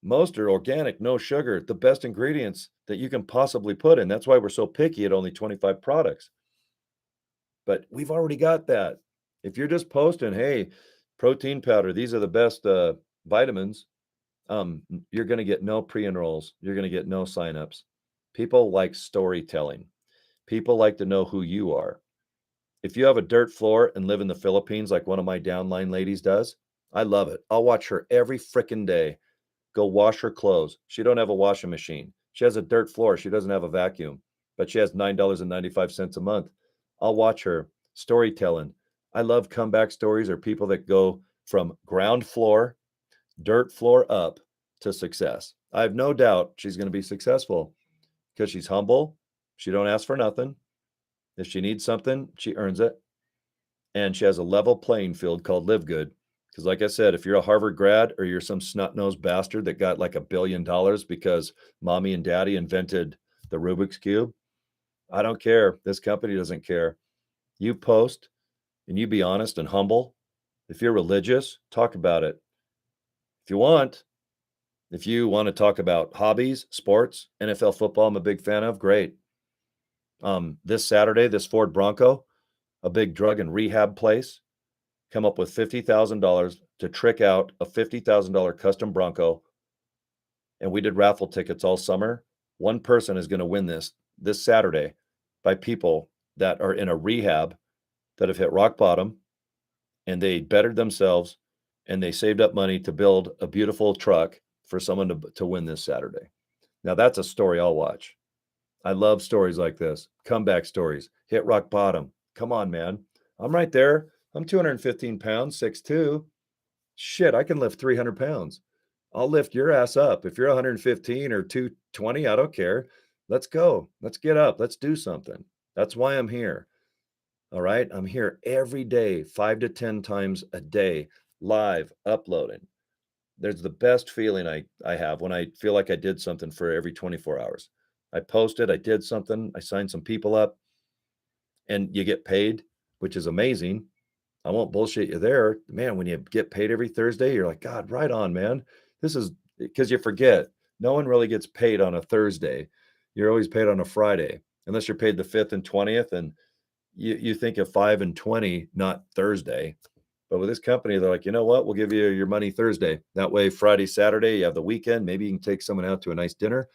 Most are organic, no sugar, the best ingredients that you can possibly put in. That's why we're so picky at only 25 products. But we've already got that. If you're just posting, hey, protein powder, these are the best vitamins, you're going to get no pre-enrolls. You're going to get no signups. People like storytelling. People like to know who you are. If you have a dirt floor and live in the Philippines like one of my downline ladies does, I love it. I'll watch her every freaking day go wash her clothes. She don't have a washing machine. She has a dirt floor. She doesn't have a vacuum, but she has $9.95 a month. I'll watch her storytelling. I love comeback stories or people that go from ground floor, dirt floor up to success. I have no doubt she's going to be successful because she's humble. She don't ask for nothing. If she needs something, she earns it. And she has a level playing field called LiveGood. Because, like I said, if you're a Harvard grad or you're some snot-nosed bastard that got like $1 billion because mommy and daddy invented the Rubik's Cube, I don't care. This company doesn't care. You post and you be honest and humble. If you're religious, talk about it. If you want to talk about hobbies, sports, NFL football, I'm a big fan of, great. This Saturday, this Ford Bronco, a big drug and rehab place, come up with $50,000 to trick out a $50,000 custom Bronco. And we did raffle tickets all summer. One person is going to win this Saturday by people that are in a rehab that have hit rock bottom and they bettered themselves and they saved up money to build a beautiful truck for someone to win this Saturday. Now that's a story I'll watch. I love stories like this, comeback stories, hit rock bottom. Come on, man. I'm right there. I'm 215 pounds, 6'2". Shit, I can lift 300 pounds. I'll lift your ass up. If you're 115 or 220, I don't care. Let's go. Let's get up. Let's do something. That's why I'm here. All right. I'm here every day, 5 to 10 times a day, live uploading. There's the best feeling I have when I feel like I did something for every 24 hours. I posted, I did something, I signed some people up, and you get paid, which is amazing. I won't bullshit you there. Man, when you get paid every Thursday, you're like, God, right on, man. This is because you forget no one really gets paid on a Thursday. You're always paid on a Friday, unless you're paid the 5th and 20th. And you think of 5 and 20, not Thursday. But with this company, they're like, you know what? We'll give you your money Thursday. That way, Friday, Saturday, you have the weekend. Maybe you can take someone out to a nice dinner.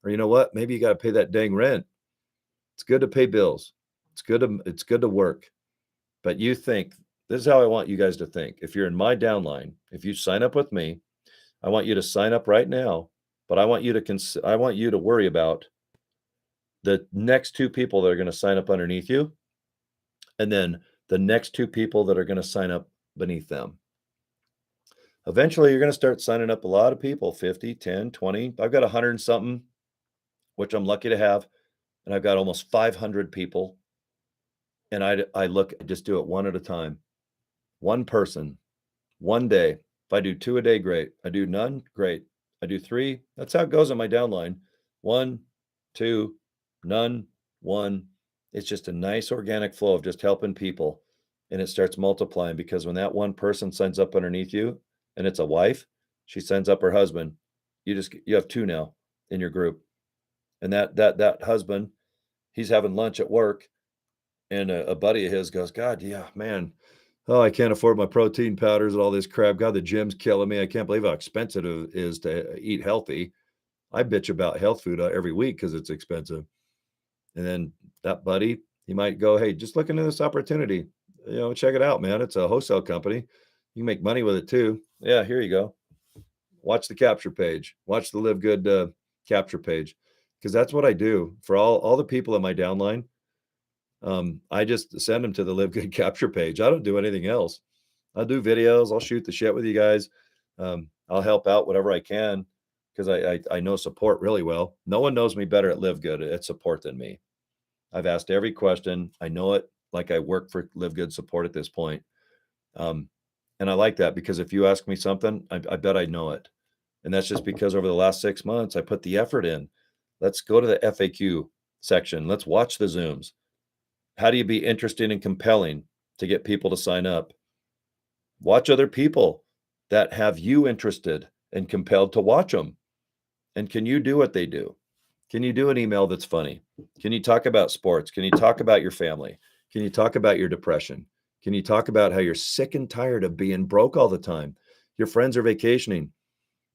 Or you know what? Maybe you got to pay that dang rent. It's good to pay bills. It's good to work. But you think, this is how I want you guys to think. If you're in my downline, if you sign up with me, I want you to sign up right now, but I want you to worry about the next 2 people that are going to sign up underneath you, and then the next 2 people that are going to sign up beneath them. Eventually, you're going to start signing up a lot of people, 50, 10, 20. I've got 100 and something, which I'm lucky to have, and I've got almost 500 people. And I just do it one at a time. One person, one day. If I do 2 a day, great. I do none, great. I do 3. That's how it goes on my downline. 1, 2, none, 1. It's just a nice organic flow of just helping people. And it starts multiplying because when that one person signs up underneath you and it's a wife, she signs up her husband. You have 2 now in your group. And that husband, he's having lunch at work and a buddy of his goes, God, yeah, man. Oh, I can't afford my protein powders and all this crap. God, the gym's killing me. I can't believe how expensive it is to eat healthy. I bitch about health food every week because it's expensive. And then that buddy, he might go, hey, just look into this opportunity. Check it out, man. It's a wholesale company. You can make money with it too. Yeah, here you go. Watch the capture page. Watch the LiveGood capture page. Because that's what I do for all the people in my downline. I just send them to the LiveGood capture page. I don't do anything else. I'll do videos. I'll shoot the shit with you guys. I'll help out whatever I can because I know support really well. No one knows me better at LiveGood at support than me. I've asked every question. I know it like I work for LiveGood support at this point. And I like that because if you ask me something, I bet I know it. And that's just because over the last 6 months, I put the effort in. Let's go to the FAQ section. Let's watch the Zooms. How do you be interesting and compelling to get people to sign up? Watch other people that have you interested and compelled to watch them. And can you do what they do? Can you do an email that's funny? Can you talk about sports? Can you talk about your family? Can you talk about your depression? Can you talk about how you're sick and tired of being broke all the time? Your friends are vacationing.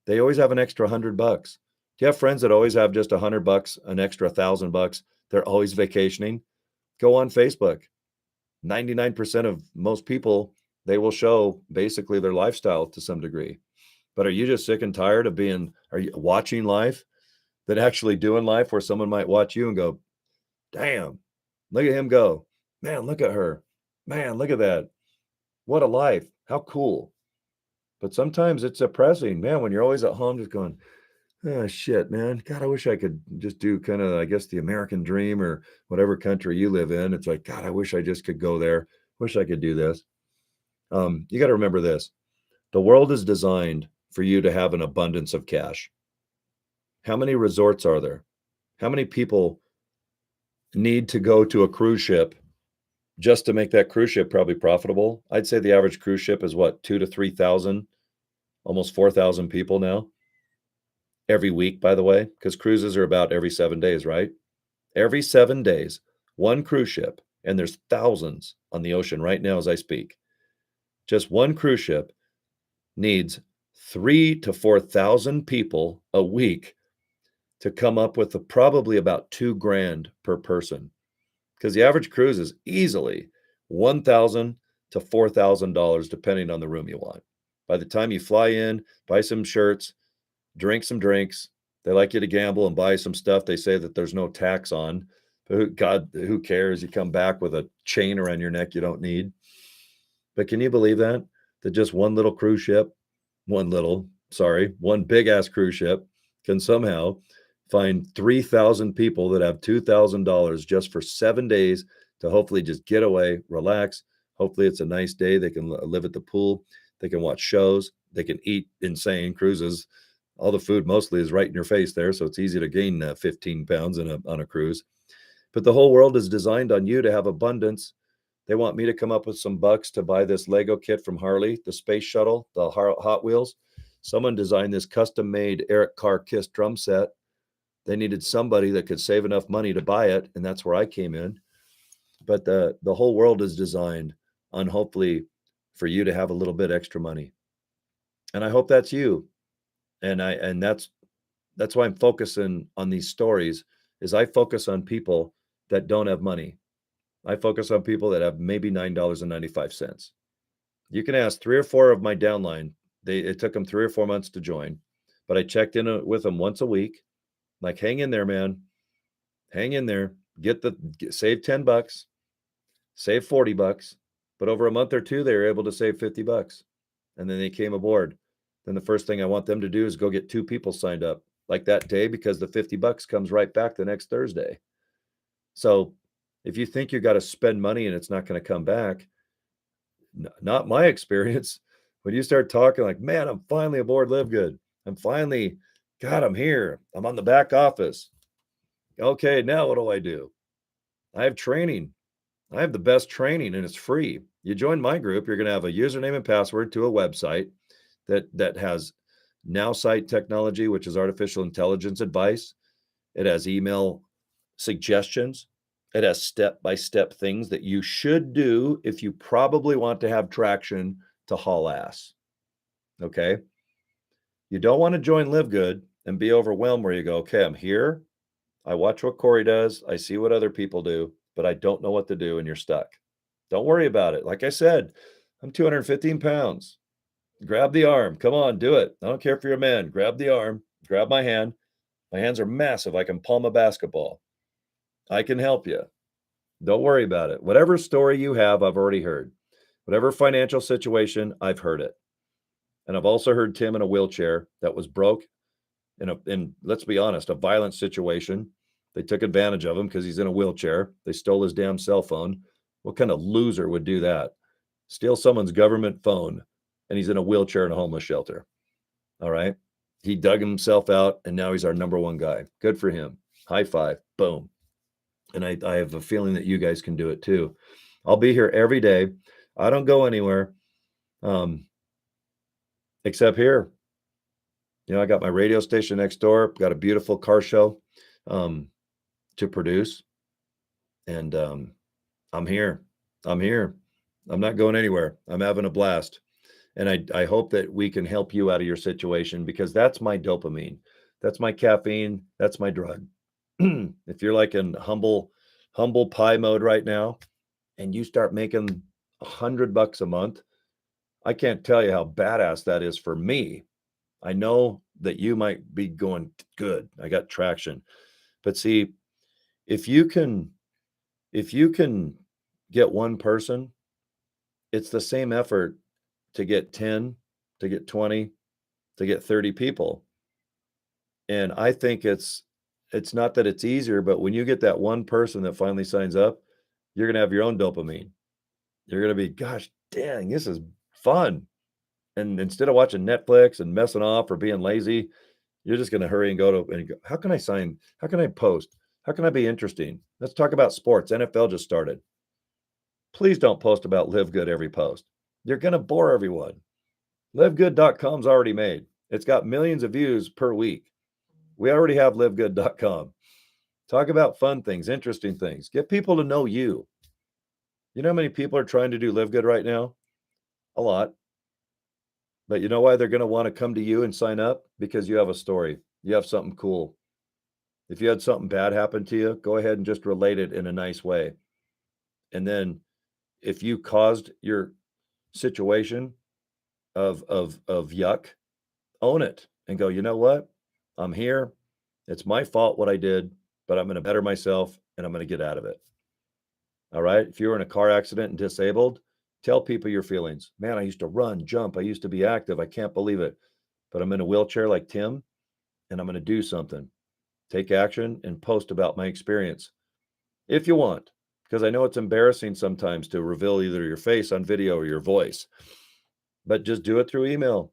They always have an extra $100. Do you have friends that always have just $100, an extra $1,000? They're always vacationing. Go on Facebook. 99% of most people, they will show basically their lifestyle to some degree. But are you just sick and tired of are you watching life than actually doing life, where someone might watch you and go, damn, look at him go. Man, look at her. Man, look at that. What a life. How cool. But sometimes it's depressing, man, when you're always at home just going, oh, shit, man. God, I wish I could just do kind of, I guess, the American dream or whatever country you live in. It's like, God, I wish I just could go there. Wish I could do this. You got to remember this. The world is designed for you to have an abundance of cash. How many resorts are there? How many people need to go to a cruise ship just to make that cruise ship probably profitable? I'd say the average cruise ship is what, 2,000 to 3,000, almost 4,000 people now. Every week, by the way, because cruises are about every 7 days, right? Every 7 days, one cruise ship, and there's thousands on the ocean right now as I speak. Just one cruise ship needs 3,000 to 4,000 people a week to come up with probably about $2,000 per person, because the average cruise is easily $1,000 to $4,000 depending on the room you want. By the time you fly in, buy some shirts, drink some drinks, they like you to gamble and buy some stuff they say that there's no tax on. But God, who cares? You come back with a chain around your neck you don't need. But can you believe that? That just one little cruise ship, one big ass cruise ship can somehow find 3,000 people that have $2,000 just for 7 days to hopefully just get away, relax. Hopefully it's a nice day. They can live at the pool. They can watch shows. They can eat insane cruises. All the food mostly is right in your face there, so it's easy to gain 15 pounds on a cruise. But the whole world is designed on you to have abundance. They want me to come up with some bucks to buy this Lego kit from Harley, the space shuttle, the Hot Wheels. Someone designed this custom-made Eric Carr Kiss drum set. They needed somebody that could save enough money to buy it, and that's where I came in. But the whole world is designed on hopefully for you to have a little bit extra money. And I hope that's you. And that's why I'm focusing on these stories, is I focus on people that don't have money. I focus on people that have maybe $9.95. You can ask 3 or 4 of my downline. It took them 3 or 4 months to join, but I checked in with them once a week. Like, hang in there, man. Hang in there. Save $10, save $40, but over a month or two, they were able to save $50. And then they came aboard. Then the first thing I want them to do is go get 2 people signed up like that day, because the $50 comes right back the next Thursday. So if you think you got to spend money and it's not going to come back, not my experience. When you start talking like, man, I'm finally aboard LiveGood. I'm here. I'm on the back office. Okay, now what do I do? I have training. I have the best training, and it's free. You join my group, you're going to have a username and password to a website that has Nowsite Technology, which is artificial intelligence advice. It has email suggestions. It has step-by-step things that you should do if you probably want to have traction to haul ass. Okay? You don't want to join LiveGood and be overwhelmed where you go, okay, I'm here. I watch what Cory does. I see what other people do, but I don't know what to do, and you're stuck. Don't worry about it. Like I said, I'm 215 pounds. Grab the arm. Come on, do it. I don't care if you're a man. Grab the arm. Grab my hand. My hands are massive. I can palm a basketball. I can help you. Don't worry about it. Whatever story you have, I've already heard. Whatever financial situation, I've heard it. And I've also heard Tim in a wheelchair that was broke in, let's be honest, a violent situation. They took advantage of him because he's in a wheelchair. They stole his damn cell phone. What kind of loser would do that? Steal someone's government phone, and he's in a wheelchair in a homeless shelter. All right. He dug himself out, and now he's our number one guy. Good for him. High five. Boom. And I have a feeling that you guys can do it too. I'll be here every day. I don't go anywhere except here. I got my radio station next door, got a beautiful car show to produce. And I'm here. I'm here. I'm not going anywhere. I'm having a blast. And I hope that we can help you out of your situation, because that's my dopamine. That's my caffeine. That's my drug. If you're like in humble pie mode right now and you start making $100 a month, I can't tell you how badass that is for me. I know that you might be going, good, I got traction. But see, if you can get one person, it's the same effort to get 10, to get 20, to get 30 people. And I think it's not that it's easier, but when you get that one person that finally signs up, you're going to have your own dopamine. You're going to be, gosh, dang, this is fun. And instead of watching Netflix and messing off or being lazy, you're just going to hurry and go, how can I sign? How can I post? How can I be interesting? Let's talk about sports. NFL just started. Please don't post about LiveGood every post. You're going to bore everyone. LiveGood.com's already made. It's got millions of views per week. We already have LiveGood.com. Talk about fun things, interesting things. Get people to know you. You know how many people are trying to do LiveGood right now? A lot. But you know why they're going to want to come to you and sign up? Because you have a story. You have something cool. If you had something bad happen to you, go ahead and just relate it in a nice way. And then if you caused your situation of yuck, own it and go, you know what? I'm here. It's my fault what I did, but I'm going to better myself and I'm going to get out of it. All right. If you were in a car accident and disabled, tell people your feelings. Man, I used to run, jump. I used to be active. I can't believe it. But I'm in a wheelchair like Tim, and I'm going to do something. Take action and post about my experience if you want, because I know it's embarrassing sometimes to reveal either your face on video or your voice, but just do it through email,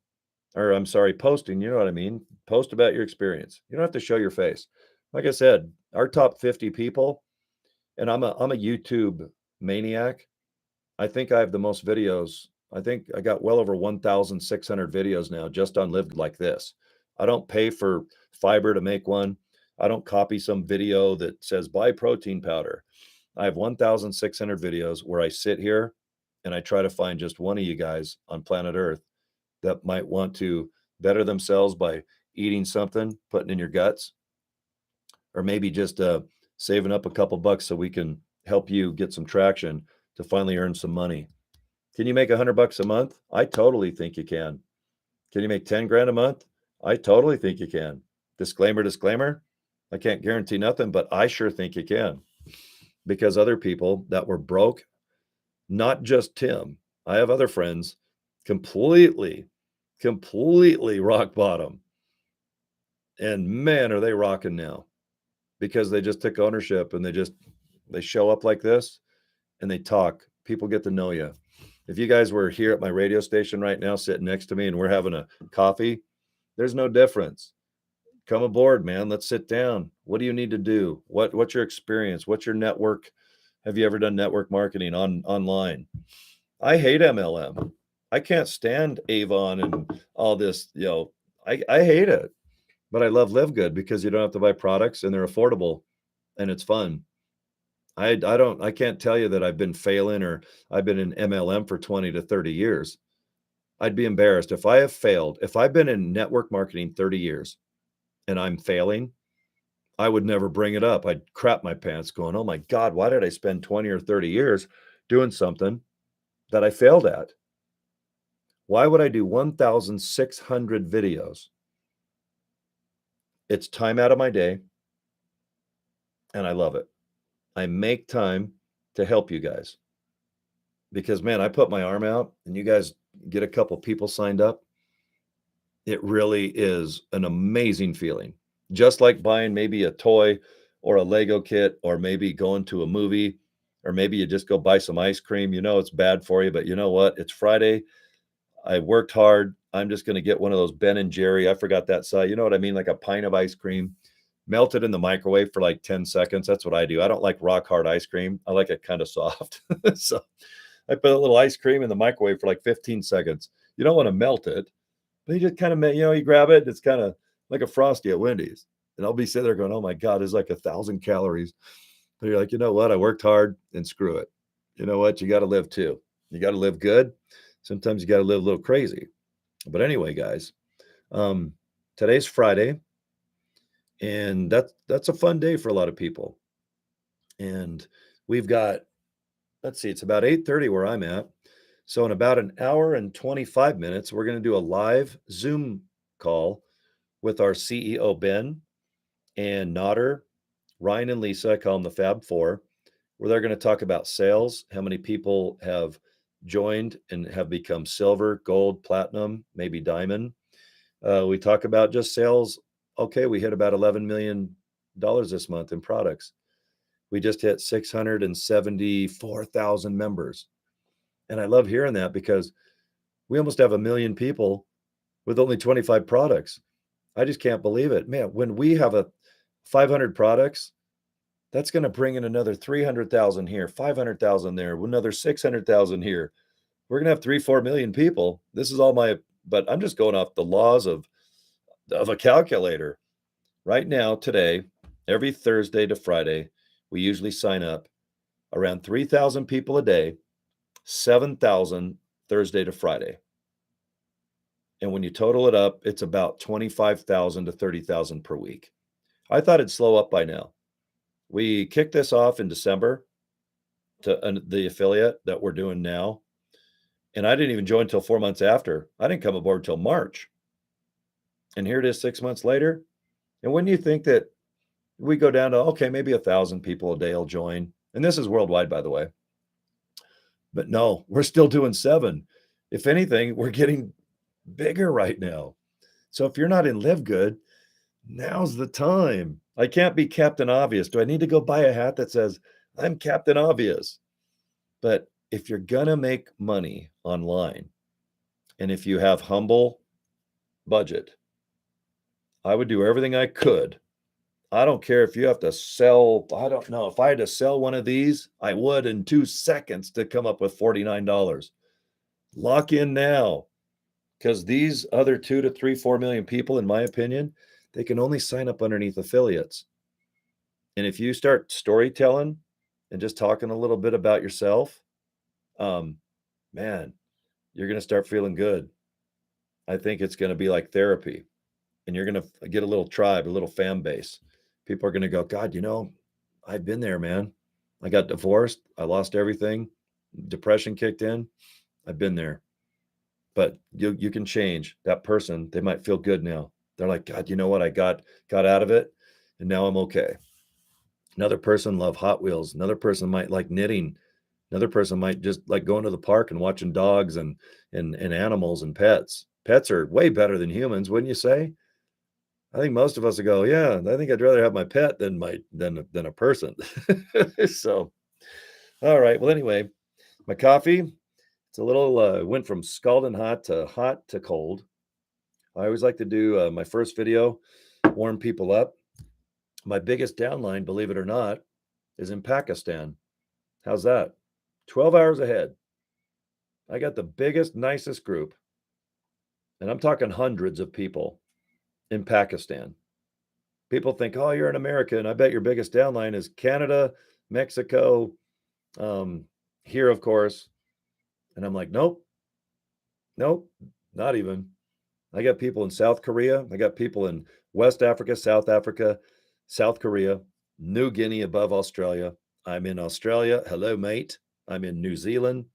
or I'm sorry, posting. You know what I mean? Post about your experience. You don't have to show your face. Like I said, our top 50 people, and I'm a YouTube maniac. I think I have the most videos. I think I got well over 1,600 videos now just on Live Like This. I don't pay for fiber to make one. I don't copy some video that says buy protein powder. I have 1,600 videos where I sit here and I try to find just one of you guys on planet Earth that might want to better themselves by eating something, putting in your guts, or maybe just saving up a couple bucks so we can help you get some traction to finally earn some money. Can you make $100 a month? I totally think you can. Can you make 10 grand a month? I totally think you can. Disclaimer. I can't guarantee nothing, but I sure think you can, because other people that were broke, not just Tim, I have other friends completely rock bottom. And man, are they rocking now, because they just took ownership and they show up like this and they talk. People get to know you. If you guys were here at my radio station right now, sitting next to me, and we're having a coffee, there's no difference. Come aboard, man. Let's sit down. What do you need to do? What's your experience? What's your network? Have you ever done network marketing online? I hate MLM. I can't stand Avon and all this, I hate it. But I love LiveGood because you don't have to buy products and they're affordable and it's fun. I can't tell you that I've been failing or I've been in MLM for 20 to 30 years. I'd be embarrassed if I have failed. If I've been in network marketing 30 years and I'm failing, I would never bring it up. I'd crap my pants going, oh my God, why did I spend 20 or 30 years doing something that I failed at? Why would I do 1,600 videos? It's time out of my day and I love it. I make time to help you guys because, man, I put my arm out and you guys get a couple people signed up. It really is an amazing feeling. Just like buying maybe a toy or a Lego kit, or maybe going to a movie, or maybe you just go buy some ice cream. You know it's bad for you, but you know what? It's Friday. I worked hard. I'm just going to get one of those Ben and Jerry. I forgot that size. You know what I mean? Like a pint of ice cream, melt it in the microwave for like 10 seconds. That's what I do. I don't like rock hard ice cream. I like it kind of soft. So I put a little ice cream in the microwave for like 15 seconds. You don't want to melt it. But you just kind of, you grab it. It's kind of like a Frosty at Wendy's. And I'll be sitting there going, oh my God, it's like 1,000 calories. But you're like, you know what? I worked hard and screw it. You know what? You got to live too. You got to live good. Sometimes you got to live a little crazy. But anyway, guys, um, today's Friday, and that's a fun day for a lot of people. And we've got, let's see, it's about 8:30 where I'm at. So in about an hour and 25 minutes, we're going to do a live Zoom call with our CEO Ben and Nodder, Ryan and Lisa. I call them the Fab Four, where they're going to talk about sales, how many people have joined and have become silver, gold, platinum, maybe diamond. We talk about just sales. Okay, we hit about $11 million this month in products. We just hit 674,000 members. And I love hearing that because we almost have 1 million people with only 25 products. I just can't believe it. Man, when we have a 500 products, that's going to bring in another 300,000 here, 500,000 there, another 600,000 here. We're going to have 3-4 million people. This is all but I'm just going off the laws of a calculator. Right now, today, every Thursday to Friday, we usually sign up around 3,000 people a day, 7,000 Thursday to Friday. And when you total it up, it's about 25,000 to 30,000 per week. I thought it'd slow up by now. We kicked this off in December to the affiliate that we're doing now. And I didn't even join until 4 months after. I didn't come aboard till March. And here it is 6 months later. And when you think that we go down to, okay, maybe 1,000 people a day will join. And this is worldwide, by the way. But no, we're still doing 7. If anything, we're getting bigger right now. So if you're not in LiveGood, now's the time. I can't be Captain Obvious. Do I need to go buy a hat that says, I'm Captain Obvious? But if you're going to make money online, and if you have humble budget, I would do everything I could. I don't care if you have to sell, I don't know. If I had to sell one of these, I would in 2 seconds to come up with $49. Lock in now, because these other 2 to 3, 4 million people, in my opinion, they can only sign up underneath affiliates. And if you start storytelling and just talking a little bit about yourself, man, you're going to start feeling good. I think it's going to be like therapy, and you're going to get a little tribe, a little fan base. People are going to go, God, I've been there, man. I got divorced. I lost everything. Depression kicked in. I've been there. But you can change that person. They might feel good now. They're like, God, you know what? I got out of it, and now I'm okay. Another person love Hot Wheels. Another person might like knitting. Another person might just like going to the park and watching dogs and animals and pets. Pets are way better than humans, wouldn't you say? I think most of us will go, yeah, I think I'd rather have my pet than a person. So, all right. Well, anyway, my coffee, it's a little went from scalding hot to cold. I always like to do my first video, warm people up. My biggest downline, believe it or not, is in Pakistan. How's that? 12 hours ahead. I got the biggest, nicest group, and I'm talking hundreds of people in Pakistan. People think, oh, you're in America, and I bet your biggest downline is Canada, Mexico, here, of course. And I'm like, nope, not even. I got people in South Korea. I got people in West Africa, South Korea, New Guinea above Australia. I'm in Australia. Hello, mate. I'm in New Zealand.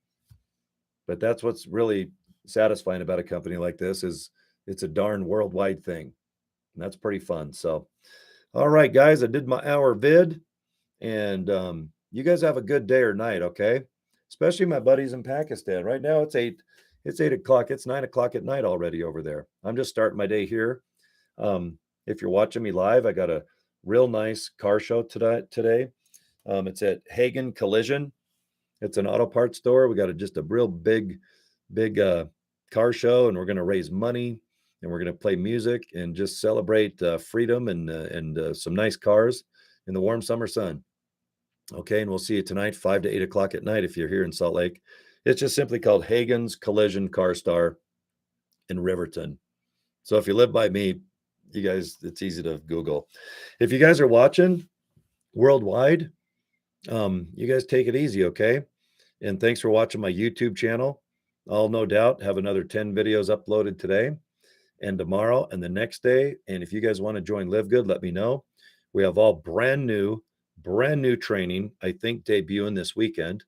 But that's what's really satisfying about a company like this is it's a darn worldwide thing. And that's pretty fun. So, all right, guys, I did my hour vid, and you guys have a good day or night, okay? Especially my buddies in Pakistan. Right now it's 8 o'clock. It's 9 o'clock at night already over there. I'm just starting my day here. If you're watching me live, I got a real nice car show today. It's at Hagen Collision. It's an auto parts store. We got just a real big car show, and we're going to raise money, and we're going to play music and just celebrate freedom and some nice cars in the warm summer sun. Okay, and we'll see you tonight, 5 to 8 o'clock at night if you're here in Salt Lake. It's just simply called Hagen's Collision Car Star in Riverton. So if you live by me, you guys, it's easy to Google. If you guys are watching worldwide, you guys take it easy, okay? And thanks for watching my YouTube channel. I'll no doubt have another 10 videos uploaded today and tomorrow and the next day. And if you guys want to join LiveGood, let me know. We have all brand new training, I think debuting this weekend.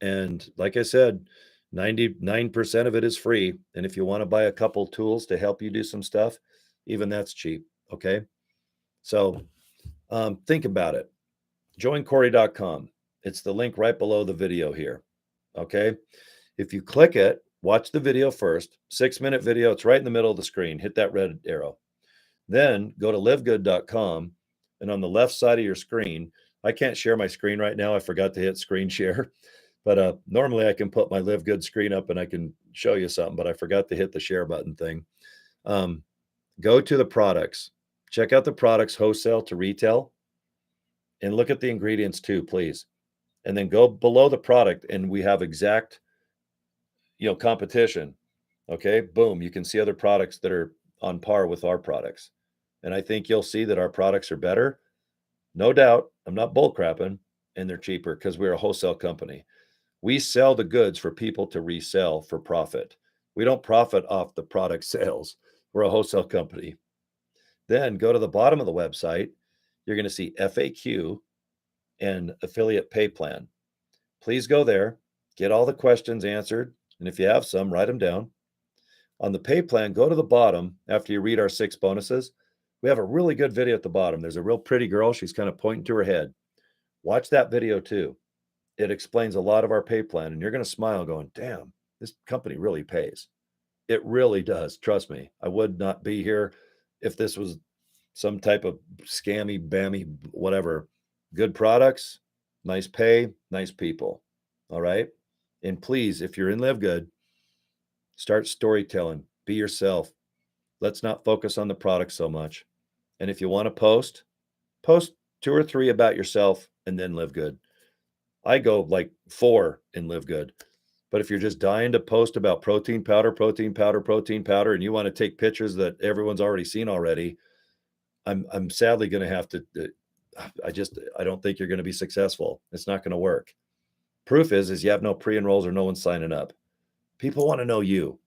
And like I said, 99% of it is free. And if you want to buy a couple tools to help you do some stuff, even that's cheap. Okay. So think about it. Joincory.com. It's the link right below the video here. Okay. If you click it, watch the video first, 6-minute video. It's right in the middle of the screen. Hit that red arrow. Then go to livegood.com. And on the left side of your screen, I can't share my screen right now. I forgot to hit screen share. But normally I can put my LiveGood screen up and I can show you something, but I forgot to hit the share button thing. Go to the products. Check out the products wholesale to retail and look at the ingredients too, please. And then go below the product and we have exact, competition. Okay, boom, you can see other products that are on par with our products. And I think you'll see that our products are better. No doubt. I'm not bull crapping, and they're cheaper because we're a wholesale company. We sell the goods for people to resell for profit. We don't profit off the product sales. We're a wholesale company. Then go to the bottom of the website. You're going to see FAQ and affiliate pay plan. Please go there, get all the questions answered. And if you have some, write them down. On the pay plan, go to the bottom after you read our 6 bonuses. We have a really good video at the bottom. There's a real pretty girl. She's kind of pointing to her head. Watch that video too. It explains a lot of our pay plan, and you're going to smile going, damn, this company really pays. It really does. Trust me. I would not be here if this was some type of scammy, bammy, whatever. Good products, nice pay, nice people. All right. And please, if you're in LiveGood, start storytelling. Be yourself. Let's not focus on the product so much. And if you want to post 2 or 3 about yourself and then LiveGood. I go like 4 in LiveGood. But if you're just dying to post about protein powder, and you want to take pictures that everyone's already seen already, I'm sadly going to have to. I don't think you're going to be successful. It's not going to work. Proof is you have no pre-enrolls or no one signing up. People want to know you,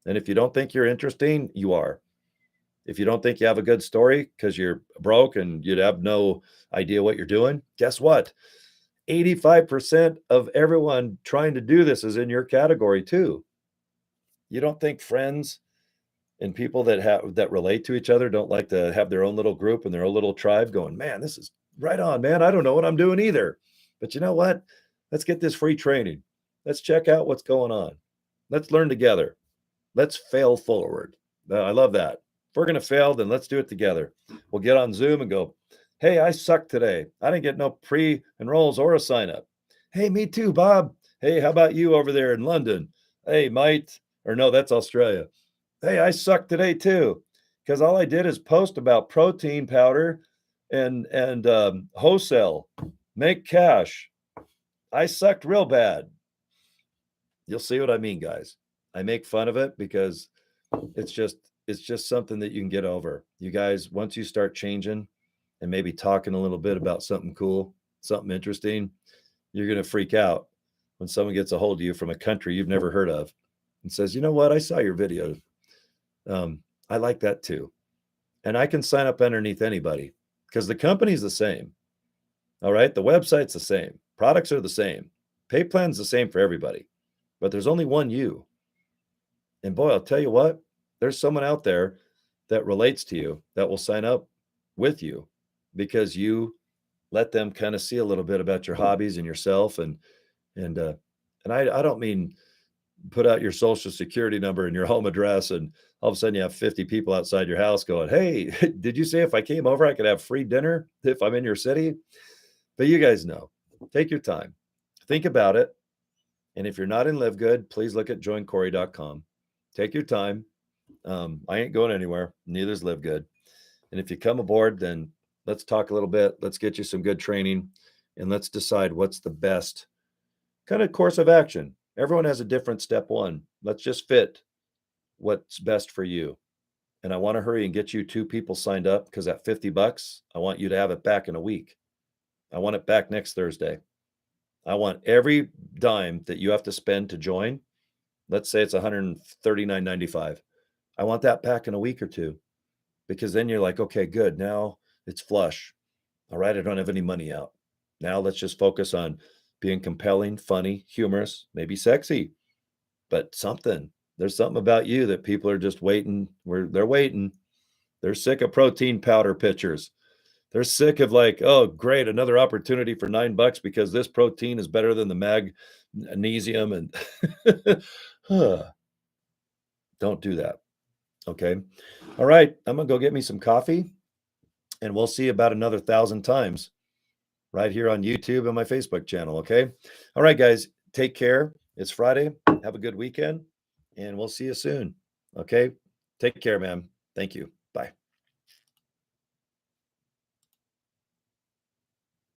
and if you don't think you're interesting, you are. If you don't think you have a good story because you're broke and you'd have no idea what you're doing, guess what? 85% of everyone trying to do this is in your category too. You don't think friends and people that relate to each other don't like to have their own little group and their own little tribe going, man, this is right on, man. I don't know what I'm doing either. But you know what? Let's get this free training. Let's check out what's going on. Let's learn together. Let's fail forward. I love that. If we're going to fail, then let's do it together. We'll get on Zoom and go, hey, I sucked today. I didn't get no pre-enrolls or a sign up. Hey, me too, Bob. Hey, how about you over there in London? Hey, mate. Or no, that's Australia. Hey, I sucked today too. Because all I did is post about protein powder and wholesale. Make cash. I sucked real bad. You'll see what I mean, guys. I make fun of it because it's just something that you can get over. You guys, once you start changing and maybe talking a little bit about something cool, something interesting, you're going to freak out when someone gets a hold of you from a country you've never heard of and says, you know what? I saw your video. I like that too. And I can sign up underneath anybody because the company's the same. All right. The website's the same. Products are the same. Pay plan's the same for everybody, but there's only one you. And boy, I'll tell you what, there's someone out there that relates to you that will sign up with you because you let them kind of see a little bit about your hobbies and yourself. And I don't mean put out your social security number and your home address and all of a sudden you have 50 people outside your house going, hey, did you say if I came over, I could have free dinner if I'm in your city? But you guys know, take your time, think about it. And if you're not in LiveGood, please look at joincory.com. Take your time. I ain't going anywhere. Neither's LiveGood. And if you come aboard, then let's talk a little bit. Let's get you some good training and let's decide what's the best kind of course of action. Everyone has a different step one. Let's just fit what's best for you. and I want to hurry and get you 2 people signed up because at $50, I want you to have it back in a week. I want it back next Thursday. I want every dime that you have to spend to join. Let's say it's $139.95. I want that back in a week or two, because then you're like, okay, good. Now it's flush. All right. I don't have any money out. Now let's just focus on being compelling, funny, humorous, maybe sexy, but something. There's something about you that people are just waiting. They're waiting. They're sick of protein powder pictures. They're sick of like, oh, great, another opportunity for $9 because this protein is better than the magnesium. And don't do that. Okay. All right. I'm going to go get me some coffee, and we'll see about another 1,000 times right here on YouTube and my Facebook channel. Okay. All right, guys. Take care. It's Friday. Have a good weekend, and we'll see you soon. Okay. Take care, man. Thank you.